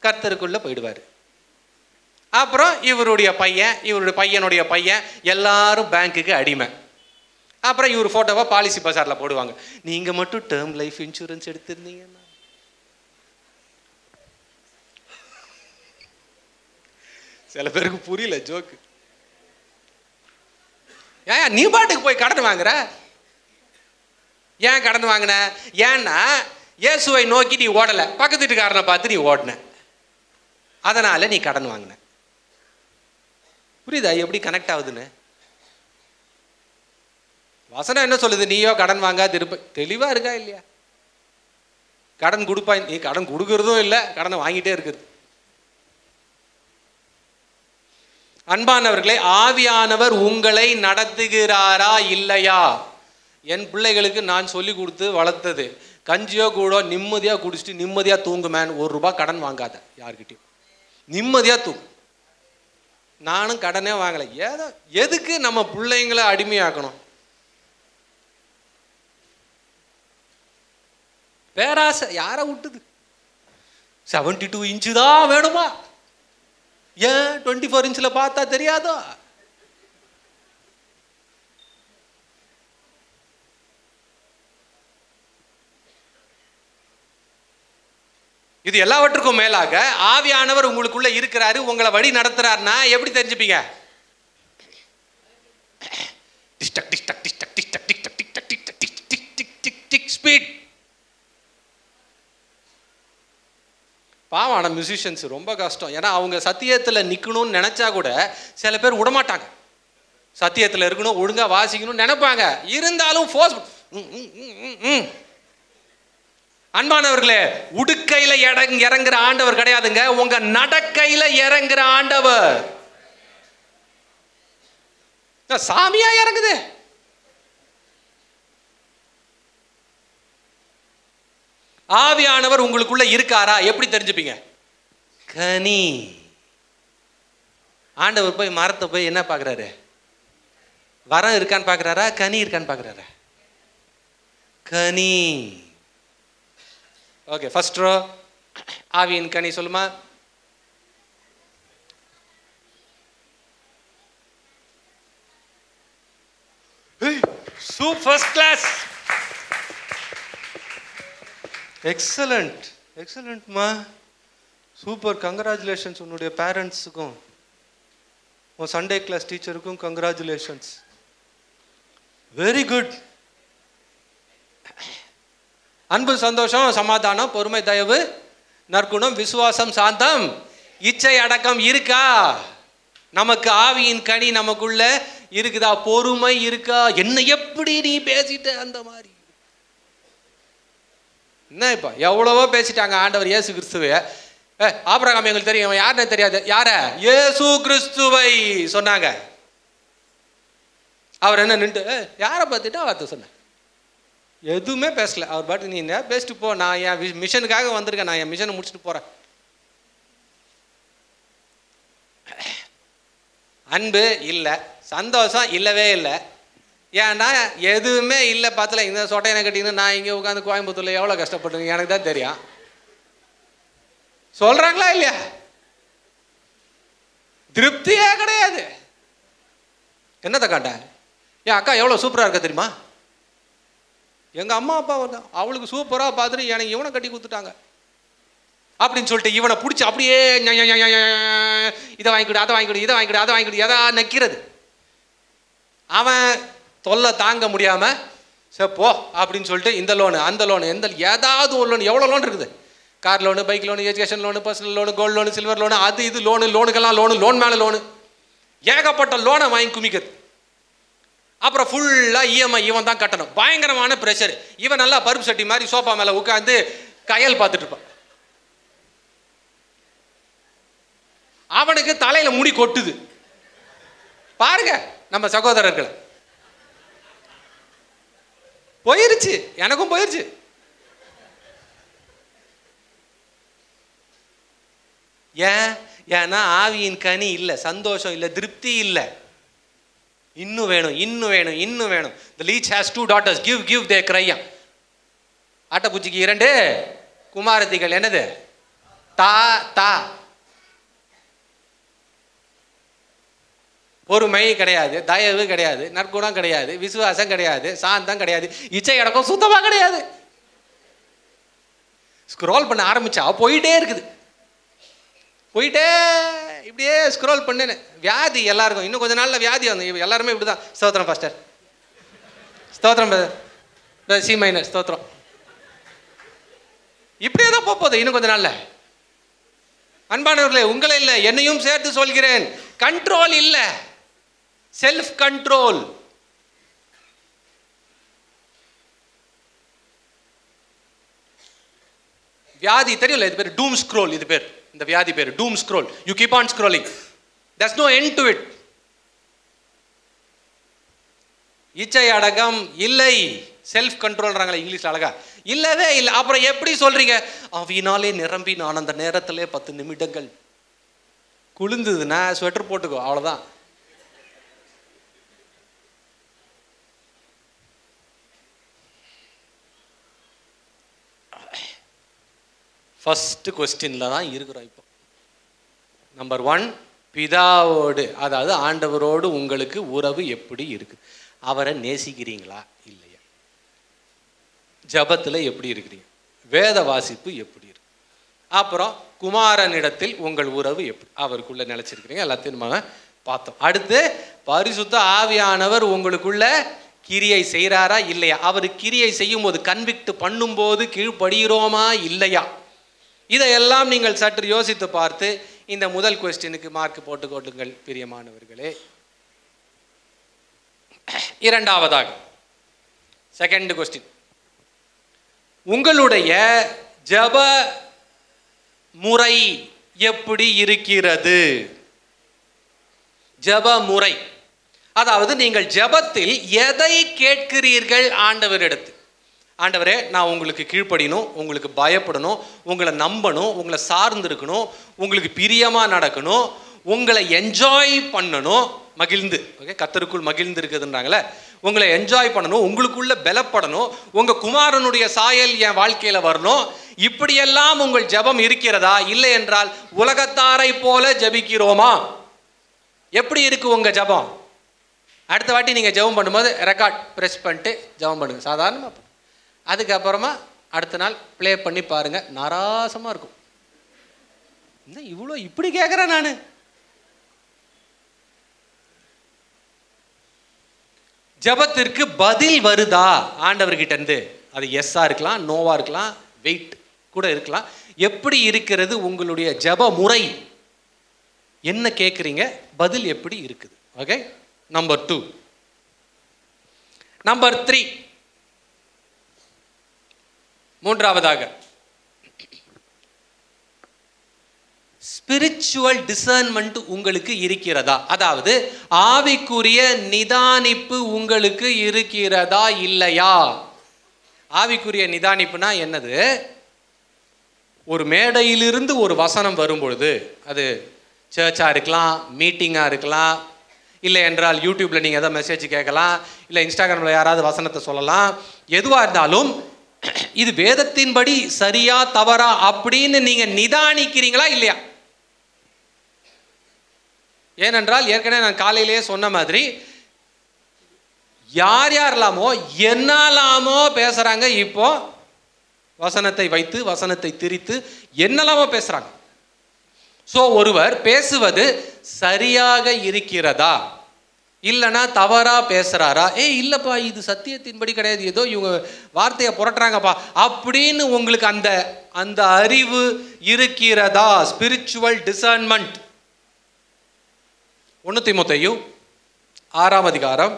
கர்த்தருக்குள்ளே போயிடுவார். அப்புறம் இவருடைய பையனுடைய பையன் எல்லாரும் பேங்க்குக்கு அடிமை. அப்புறம் இவர் ஃபோட்டோவை பாலிசி பஜாரில் போடுவாங்க. நீங்கள் மட்டும் டேர்ம் லைஃப் இன்சூரன்ஸ் எடுத்திருந்தீங்கன்னா. சில பேருக்கு புரியல ஜோக்கு. ஏன் நீ பாட்டுக்கு போய் கடன் வாங்குற? ஏன் கடன் வாங்கின? ஏன்னா இயேசுவை நோக்கி நீ ஓடலை, பக்கத்து வீட்டுக்காரனை பார்த்து நீ ஓடின, அதனால நீ கடன் வாங்கின. புரியுதா எப்படி கனெக்ட் ஆகுதுன்னு? வசனம் என்ன சொல்லுது? நீயோ கடன் வாங்க திருப்ப. தெளிவா இருக்கா இல்லையா? கடன் கொடுப்பா, நீ கடன் கொடுக்கறதும் இல்லை, கடனை வாங்கிட்டே இருக்குது. அன்பானவர்களே, ஆவியானவர் உங்களை நடத்துகிறாரா இல்லையா? என் பிள்ளைகளுக்கு நான் சொல்லி கொடுத்து வளர்த்தது, கஞ்சியோ கூட நிம்மதியாக குடிச்சிட்டு நிம்மதியாக தூங்குமேன். ₹1 கடன் வாங்காத யார்கிட்டையும், நிம்மதியாக தூங்கு. நானும் கடனே வாங்கலை. ஏதோ எதுக்கு நம்ம பிள்ளைங்களை அடிமையாக்கணும்? பேராசை யாரை விட்டுது? 72 இன்ச்சு தான் வேணுமா? ஏன் 24 இன்ச்சில் பார்த்தா தெரியாதோ? இது எல்லாவற்றுக்கும் மேலாக ஆவியானவர் உங்களுக்குள்ள இருக்கிறாரு, உங்களை வழி நடத்துறாருன்னா எப்படி தெரிஞ்சுப்பீங்க? ஸ்பீட். பாவான மியூசிஷியன்ஸ் ரொம்ப கஷ்டம். ஏன்னா அவங்க சத்தியத்தில் நிற்கணும்னு நினைச்சா கூட சில பேர் விடமாட்டாங்க. சத்தியத்தில் இருக்கணும், ஒழுங்கா வாசிக்கணும்னு நினைப்பாங்க, இருந்தாலும் ஃபோர்ஸ். அன்பானவர்களே, உடுக்கையில இறங்குற ஆண்டவர் கிடையாதுங்க, உங்க நடக்கையில இறங்குற ஆண்டவர். சாமியா இறங்குது. ஆவியானவர் உங்களுக்குள்ள இருக்காரா எப்படி தெரிஞ்சுப்பீங்க? கனி. ஆண்டவர் போய் மரத்தை போய் என்ன பார்க்குறாரு? வரம் இருக்கான்னு பார்க்குறாரா, கனி இருக்கான்னு பார்க்குறாரா? கனி. ஓகே, ஃபர்ஸ்ட் ரோ ஆவியின் கனி சொல்லுமா? First class. எக்ஸலண்ட், எக்ஸலண்ட்மா, சூப்பர். கங்க்ராச்சுலேஷன்ஸ் உன்னுடைய பேரண்ட்ஸுக்கும் உன் சண்டே கிளாஸ் டீச்சருக்கும் கங்க்ராச்சுலேஷன்ஸ். Very good. அன்பு, சந்தோஷம், சமாதானம், பொறுமை, தயவு, நற்குணம், விசுவாசம், சாந்தம், இச்சை அடக்கம் இருக்கா? நமக்கு ஆவியின் கனி நமக்குள்ள இருக்குதா? பொறுமை இருக்கா? என்ன எப்படி நீ பேசிட்ட அந்த மாதிரி? என்ன இப்போ எவ்வளவோ பேசிட்டாங்க ஆண்டவர் இயேசு கிறிஸ்துவை. ஆபிரகாம் எங்களுக்கு தெரியும், யாருன்னு தெரியாது. யார? இயேசு கிறிஸ்துவை சொன்னாங்க. அவர் என்ன நின்று யாரை பார்த்துட்டு வார்த்தை சொன்ன? எதுவுமே பேசல. அவர் பாட்டு நீ பேசிட்டு போ, நான் என் மிஷனுக்காக வந்திருக்கேன், நான் என் மிஷனை முடிச்சுட்டு போறேன். அன்பு இல்லை, சந்தோஷம் இல்லவே இல்லை. ஏன்னா எதுவுமே இல்லை. பார்த்தல இந்த சொட்டையனை கட்டின்னு நான் இங்கே உட்காந்து கோயம்புத்தூர்ல எவ்வளோ கஷ்டப்பட்டுருங்க எனக்கு தான் தெரியும். சொல்றாங்களா இல்லையா? திருப்தியே கிடையாது. என்னத்தை காட்ட? என் அக்கா எவ்வளோ சூப்பராக இருக்க தெரியுமா? எங்கள் அம்மா அப்பா அவளுக்கு சூப்பராக பார்த்துட்டு எனக்கு இவனை கட்டி கொடுத்துட்டாங்க அப்படின்னு சொல்லிட்டு இவனை பிடிச்சி அப்படியே இதை வாங்கிக்கிடு, அதை வாங்கிக்கிடு, இதை வாங்கிக்கிடு, அதை வாங்கிக்கிடு, எதா நக்கிறது. அவன் தொல்லை தாங்க முடியாமல் சரி போ அப்படின்னு சொல்லிட்டு இந்த லோனு அந்த லோனு ஏதாவது ஒரு லோன். எவ்வளோ லோன் இருக்குது? Car loan, bike loan, education loan, personal loan, gold loan, silver loan, அது இது லோனுக்கெல்லாம் லோன் மேலே லோனு, ஏகப்பட்ட லோனை வாங்கி குமிக்கிறது. அப்புறம் ஃபுல்லாக இஎம்ஐ இவன் தான் கட்டணும். பயங்கரமான ப்ரெஷர். இவன் நல்லா பருப்பு சட்டி மாதிரி சோஃபா மேலே உட்காந்து கையல் பார்த்துட்டு இருப்பான். அவனுக்கு தலையில முடி கொட்டுது. பாருங்க நம்ம சகோதரர்கள். போயிருச்சு, எனக்கும் போயிருச்சு. ஏன்? ஏன்னா ஆவியின் கனி இல்லை, சந்தோஷம் இல்லை, திருப்தி இல்லை. இன்னும் வேணும், இன்னும் வேணும், இன்னும் வேணும். The leech has 2 daughters. Give they cry. ஆட்டப்பூச்சிக்கு 2 குமாரத்திகள். என்னது? தா தா. பொறுமை கிடையாது, தயவு கிடையாது, நற்குணம் கிடையாது, விசுவாசம் கிடையாது, சாந்தம் கிடையாது, இச்சை அடக்கம் சுத்தமாக கிடையாது. ஸ்க்ரோல் பண்ண ஆரம்பிச்சா போயிட்டே இருக்குது, போயிட்டே இப்படியே ஸ்க்ரோல் பண்ணு. வியாதி எல்லாருக்கும் இன்னும் கொஞ்ச நாளில் வியாதி வந்து எல்லாருமே இப்படி தான். ஸ்தோத்திரம் பாஸ்டர், ஸ்தோத்திரம் சி மைனர், ஸ்தோத்திரம். இப்படியே தான் போகுது இன்னும் கொஞ்ச நாளில். அன்பானவர்களே, உங்களை இல்லை என்னையும் சேர்த்து சொல்கிறேன், கண்ட்ரோல் இல்லை, செல்ஃப் கண்ட்ரோல். வியாதி தெரியல, இது பேர் டூம் ஸ்க்ரோல். இது பேர், இந்த வியாதி பேர் doom scroll. You keep on scrolling, there's no end to it. இச்சை அடக்கம் இல்லை, செல்ஃப் கண்ட்ரோல்றாங்களே இங்கிலீஷ்ல அழகா, இல்லவே இல்லை. அப்புறம் எப்படி சொல்றீங்க? ஆவியினாலே நிரம்பி நான் அந்த நேரத்திலே 10 நிமிடங்கள் குளிர்ந்ததுன்னா ஸ்வெட்டர் போட்டுக்கோ, அவ்வளவுதான். ஃபர்ஸ்ட் கொஸ்டின்ல தான் இருக்கிறோம் இப்போ. நம்பர் 1, பிதாவோடு, அதாவது ஆண்டவரோடு உங்களுக்கு உறவு எப்படி இருக்கு? அவரை நேசிக்கிறீங்களா இல்லையா? ஜபத்தில் எப்படி இருக்கிறீங்க? வேத வாசிப்பு எப்படி இருக்கு? அப்புறம் குமாரனிடத்தில் உங்கள் உறவு எப்படி, அவருக்குள்ள நிலைச்சிருக்கிறீங்க? எல்லாத்தையும் நம்ம பார்த்தோம். அடுத்து பரிசுத்த ஆவியானவர் உங்களுக்குள்ள கிரியை செய்கிறாரா இல்லையா? அவர் கிரியை செய்யும் போது, கன்விக்ட் பண்ணும்போது கீழ்ப்படுகிறோமா இல்லையா? இதையெல்லாம் நீங்கள் சற்று யோசித்து பார்த்து இந்த முதல் கொஸ்டினுக்கு மார்க் போட்டுக் கொள்ளுங்கள் பிரியமானவர்களே. இரண்டாவதாக, செகண்ட் கொஸ்டின், உங்களுடைய ஜப முறை எப்படி இருக்கிறது? ஜப முறை, அதாவது நீங்கள் ஜபத்தில் எதை கேட்கிறீர்கள் ஆண்டவரிடத்தில்? ஆண்டவரே, நான் உங்களுக்கு கீழ்ப்படியணும், உங்களுக்கு பயப்படணும், உங்களை நம்பணும், உங்களை சார்ந்திருக்கணும், உங்களுக்கு பிரியமாக நடக்கணும், உங்களை என்ஜாய் பண்ணணும், மகிழ்ந்து, ஓகே, கர்த்தருக்குள் மகிழ்ந்து இருக்குதுன்றாங்களே, உங்களை என்ஜாய் பண்ணணும், உங்களுக்குள்ள பலப்படணும், உங்கள் குமாரனுடைய சாயல் என் வாழ்க்கையில் வரணும். இப்படியெல்லாம் உங்கள் ஜபம் இருக்கிறதா? இல்லை என்றால் உலகத்தாரை போல ஜபிக்கிறோமா? எப்படி இருக்கு உங்கள் ஜபம்? அடுத்த வாட்டி நீங்கள் ஜபம் பண்ணும்போது ரெக்கார்ட் ப்ரெஸ் பண்ணிட்டு ஜபம் பண்ணுங்க, சாதாரணமாக. அதுக்கப்புறமா அடுத்த நாள் ப்ளே பண்ணி பாருங்க, நாராசமாக இருக்கும். என்ன இவ்வளோ இப்படி கேட்குறேன் நான்? ஜபத்திற்கு பதில் வருதா ஆண்டவர்கிட்ட இருந்து? அது எஸ்ஸா இருக்கலாம், நோவா இருக்கலாம், வெயிட் கூட இருக்கலாம். எப்படி இருக்கிறது உங்களுடைய ஜப முறை? என்ன கேட்குறீங்க, பதில் எப்படி இருக்குது? Okay, number 2. நம்பர் 3, மூன்றாவதாக, ஸ்பிரிச்சுவல் டிசர்ன்மெண்ட் உங்களுக்கு இருக்கிறதா? அதாவது ஆவிக்குரிய நிதானிப்பு உங்களுக்கு இருக்கிறதா இல்லையா? ஆவிக்குரிய நிதானிப்புனா என்னது? ஒரு மேடையிலிருந்து ஒரு வசனம் வரும்பொழுது, அது சர்ச்சாக இருக்கலாம், மீட்டிங்காக இருக்கலாம், இல்லை என்றால் யூடியூப்பில் நீங்கள் எதாவது மெசேஜ் கேட்கலாம், இல்லை இன்ஸ்டாகிராமில் யாராவது வசனத்தை சொல்லலாம், எதுவாக இருந்தாலும் இது வேதத்தின்படி சரியா தவறா அப்படின்னு நீங்க நிதானிக்கிறீங்களா இல்லையா? ஏனென்றால் ஏற்கனவே நான் காலையிலேயே சொன்ன மாதிரி, யார் யாரெல்லாமோ என்னலாமோ பேசுறாங்க. இப்போ வசனத்தை வைத்து, வசனத்தை திரித்து என்னலாமோ பேசுறாங்க. ஸோ ஒருவர் பேசுவது சரியாக இருக்கிறதா இல்லைனா தவறா பேசுறாரா? இல்லப்பா, இது சத்தியத்தின்படி கிடையாது, ஏதோ இவங்க வார்த்தையை புரட்டுறாங்கப்பா அப்படின்னு உங்களுக்கு அந்த அந்த அறிவு இருக்கிறதா? Spiritual discernment. 1 தீமோத்தேயு 6ஆம் அதிகாரம்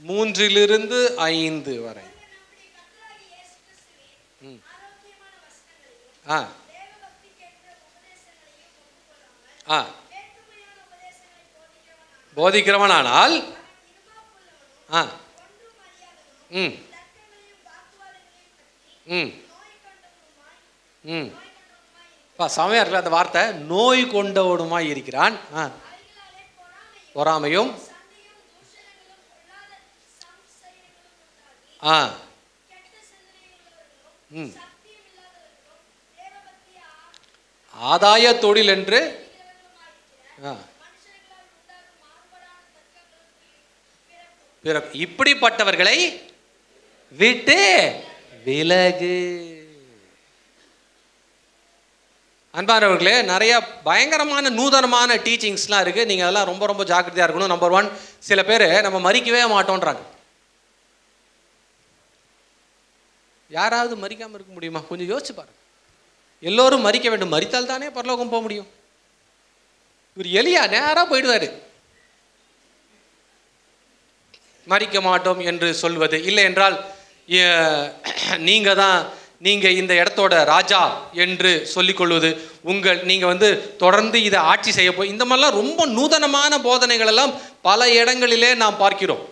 3 - 5 வரை. போதிக்கிறவனானால் ம் செமையா இருக்குல்ல அந்த வார்த்தை, நோய் கொண்டவனுமாய் இருக்கிறான். பொறாமையும் ஆதாய தொழில் என்று இப்படிப்பட்டவர்களை விட்டு விலகு. அன்பானவர்களே, நிறைய பயங்கரமான நூதனமான டீச்சிங்ஸ்லாம் இருக்குது. நீங்கள் அதெல்லாம் ரொம்ப ரொம்ப ஜாக்கிரதையாக இருக்கணும். நம்பர் 1, சில பேர் நம்ம மறிக்கவே மாட்டோன்றாங்க. யாராவது மறிக்காமல் இருக்க முடியுமா? கொஞ்சம் யோசிச்சு பாருங்க. எல்லோரும் மறிக்க வேண்டும், மறித்தால் தானே பரலோகம் போக முடியும். இவர் எலியா நேராக போயிடுவார். மறிக்க மாட்டோம் என்று சொல்வது இல்லை என்றால் நீங்கள் இந்த இடத்தோட ராஜா என்று சொல்லிக்கொள்வது, நீங்கள் தொடர்ந்து இதை ஆட்சி செய்ய போய், இந்த மாதிரிலாம் ரொம்ப நூதனமான போதனைகள் எல்லாம் பல இடங்களிலே நாம் பார்க்கிறோம்.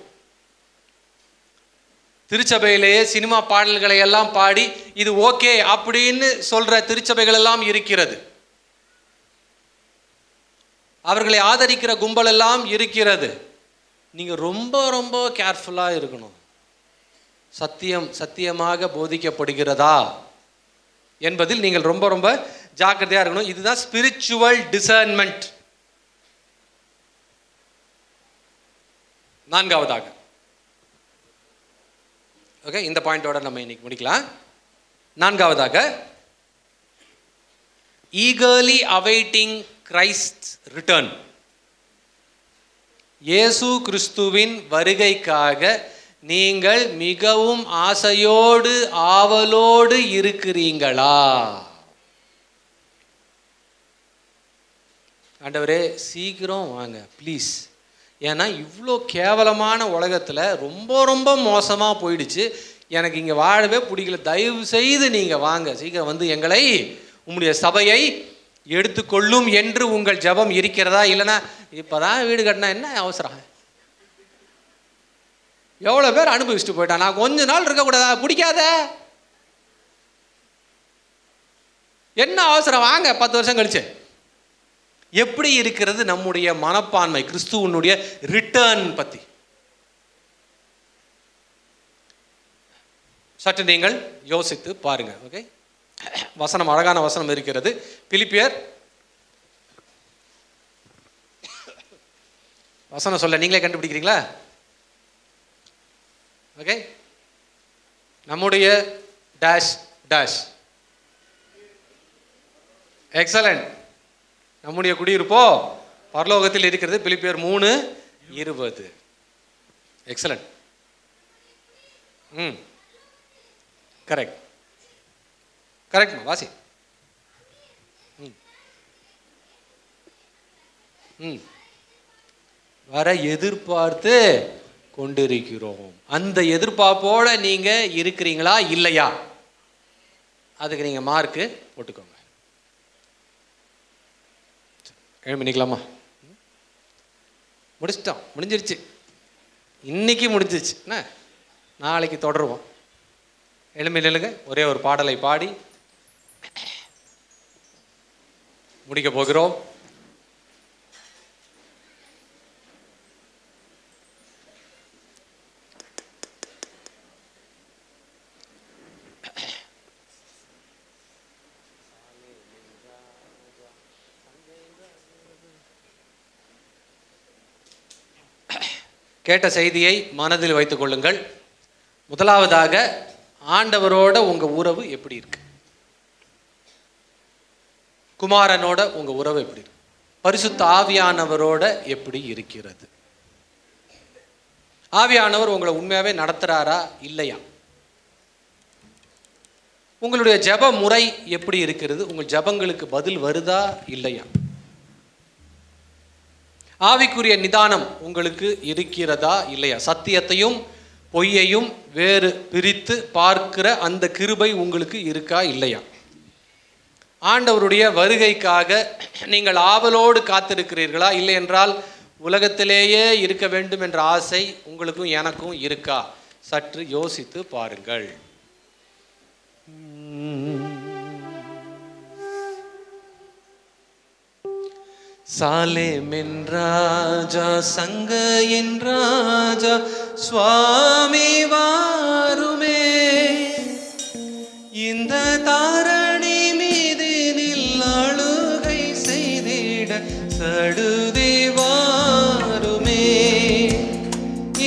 திருச்சபையிலேயே சினிமா பாடல்களை எல்லாம் பாடி இது ஓகே அப்படின்னு சொல்ற திருச்சபைகள் எல்லாம் இருக்கிறது. அவர்களை ஆதரிக்கிற கும்பல் எல்லாம் இருக்கிறது. நீங்க ரொம்ப ரொம்ப கேர்ஃபுல்லா இருக்கணும். சத்தியமாக போதிக்கப்படுகிறதா என்பதில் நீங்கள் ரொம்ப ரொம்ப ஜாக்கிரதையா இருக்கணும். இதுதான் ஸ்பிரிச்சுவல் டிசர்ன்மெண்ட். 4வது, ஓகே, இந்த பாயிண்டோட நம்ம இன்னைக்கு முடிக்கலாம். 4வது, eagerly awaiting Christ's return. இயேசு கிறிஸ்துவின் வருகைக்காக நீங்கள் மிகவும் ஆசையோடு ஆவலோடு இருக்கிறீங்களா? ஆண்டவரே சீக்கிரம் வாங்க ப்ளீஸ். ஏன்னா இவ்வளோ கேவலமான உலகத்தில் ரொம்ப ரொம்ப மோசமாக போயிடுச்சு. எனக்கு இங்கே வாழவே பிடிக்கல. தயவு செய்து நீங்கள் வாங்க, சீக்கிரம் வந்து எங்களை உங்களுடைய சபையை எடுத்துக்கொள்ளும் என்று உங்கள் ஜெபம் இருக்கிறதா? இல்லைன்னா இப்போ தான் வீடு கட்டினா என்ன அவசரம்? எவ்வளோ பேர் அனுபவிச்சுட்டு போயிட்டான். நான் கொஞ்ச நாள் இருக்கக்கூடாதா? பிடிக்காத என்ன அவசரம்? வாங்க 10 வருஷம் கழிச்சு. எப்படி இருக்கிறது நம்முடைய மனப்பான்மை கிறிஸ்துவனுடைய ரிட்டர்ன் பற்றி? சற்று நீங்கள் யோசித்து பாருங்க. ஓகே, வசனம், அழகான வசனம் இருக்கிறது. பிலிப்பியர் வசனம் சொல்ல நீங்களே கண்டுபிடிக்கிறீங்களா? ஓகே, நம்முடைய டேஷ் டேஷ் எக்ஸலண்ட், நம்முடைய குடியிருப்போ பரலோகத்தில் இருக்கிறது. பிலிப்பியர் 3:20. எக்ஸலண்ட். கரெக்ட் கரெக்ட் வாசி. வர எதிர்பார்த்து கொண்டிருக்கிறோம். அந்த எதிர்பார்ப்போட நீங்க இருக்கிறீங்களா இல்லையா? அதுக்கு நீங்க மார்க்கு போட்டுக்கோங்க. எழும்பி நிக்கலாமா? முடிச்சிட்டோம், முடிஞ்சிருச்சு. இன்னைக்கு முடிஞ்சிருச்சு. என்ன, நாளைக்கு தொடருவோம். எழும்பி நில்லுங்க. ஒரே ஒரு பாடலை பாடி முடிக்க போகிறோம். கேட்ட செய்தியை மனதில் வைத்துக் கொள்ளுங்கள். முதலாவதாக, ஆண்டவரோட உங்க உறவு எப்படி இருக்கு? குமாரனோட உங்க உறவு எப்படி இருக்கு? பரிசுத்த ஆவியானவரோட எப்படி இருக்கிறது? ஆவியானவர் உங்களை உண்மையாவே நடத்துறாரா இல்லையா? உங்களுடைய ஜெப முறை எப்படி இருக்கிறது? உங்கள் ஜெபங்களுக்கு பதில் வருதா இல்லையா? ஆவிக்குரிய நிதானம் உங்களுக்கு இருக்கிறதா இல்லையா? சத்தியத்தையும் பொய்யையும் வேறு பிரித்து பார்க்கிற அந்த கிருபை உங்களுக்கு இருக்கா இல்லையா? ஆண்டவருடைய வருகைக்காக நீங்கள் ஆவலோடு காத்திருக்கிறீர்களா? இல்லை என்றால் உலகத்திலேயே இருக்க வேண்டும் என்ற ஆசை உங்களுக்கும் எனக்கும் இருக்கா? சற்று யோசித்து பாருங்கள். சாலேமின் ராஜா சங்கையின் ராஜா சுவாமி வாருமே, இந்த தாரணி மீதினில் ஆளுகை செய்திட சடுதி வாருமே,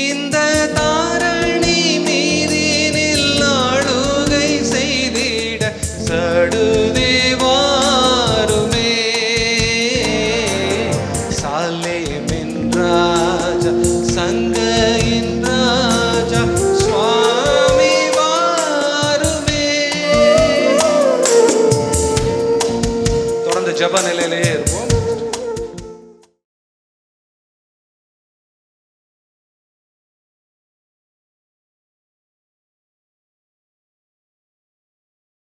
இந்த தாரணி மீதினில் ஆளுகை செய்திட சடுதி வாருமே. சாலேமின் ராஜா சங்கையின் ராஜா சுவாமி வாருமே. தொடர்ந்து ஜெப நிலையிலே இருப்போம்.